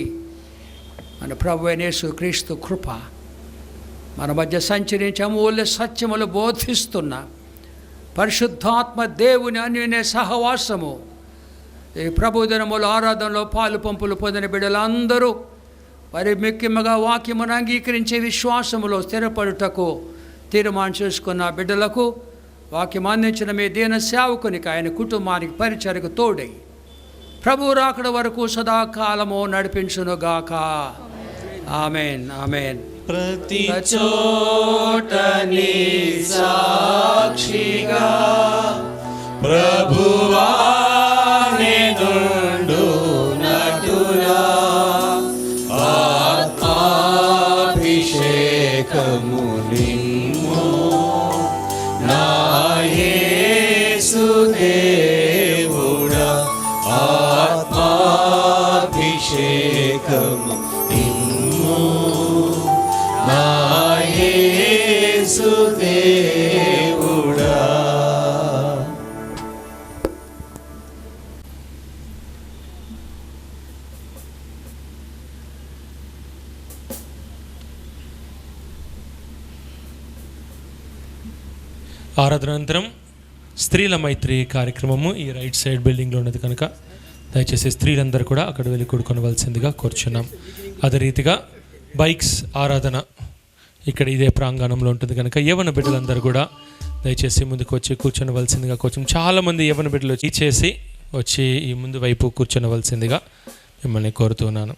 మన ప్రభువైన యేసుక్రీస్తు కృప మన మధ్య సంచరించి అమూల్య సత్యములు బోధిస్తున్న పరిశుద్ధాత్మ దేవుని అన్యోన్య సహవాసము ఈ ప్రభుదినముల ఆరాధనలో పాలు పంపులు పొందిన బిడ్డలందరూ మరి ముఖ్యంగా వాక్యమును అంగీకరించే విశ్వాసములో స్థిరపడుటకు తీర్మానం చేసుకున్న బిడ్డలకు వాక్యం అందించిన మీ దీన సేవకునికి ఆయన కుటుంబానికి పరిచర్యకు తోడై ప్రభు రాకడ వరకు సదాకాలము నడిపించునుగాక. ఆమెన్. ఆమెన్. ప్రతి చోట నీ సాక్షిగా ప్రభువా నిండు నటులా ఆత్మాభిషేకము నిమ్ము నా యేసు దేవుడా. ఆత్మాభిషేకము నిమ్ము నా యేసు దేవుడా. ఆరాధనానంతరం స్త్రీల మైత్రి కార్యక్రమము ఈ రైట్ సైడ్ బిల్డింగ్లో ఉన్నది కనుక దయచేసి స్త్రీలందరూ కూడా అక్కడ వెళ్ళి కూడుకొనవలసిందిగా కోరుచున్నాం. అదే రీతిగా బైక్స్ ఆరాధన ఇక్కడ ఇదే ప్రాంగణంలో ఉంటుంది కనుక యవన బిడ్డలందరూ కూడా దయచేసి ముందుకు వచ్చి కూర్చొనవలసిందిగా కూర్చొని చాలామంది యవన బిడ్డలు వచ్చి ఈ ముందు వైపు కూర్చొనవలసిందిగా మిమ్మల్ని కోరుతున్నాను.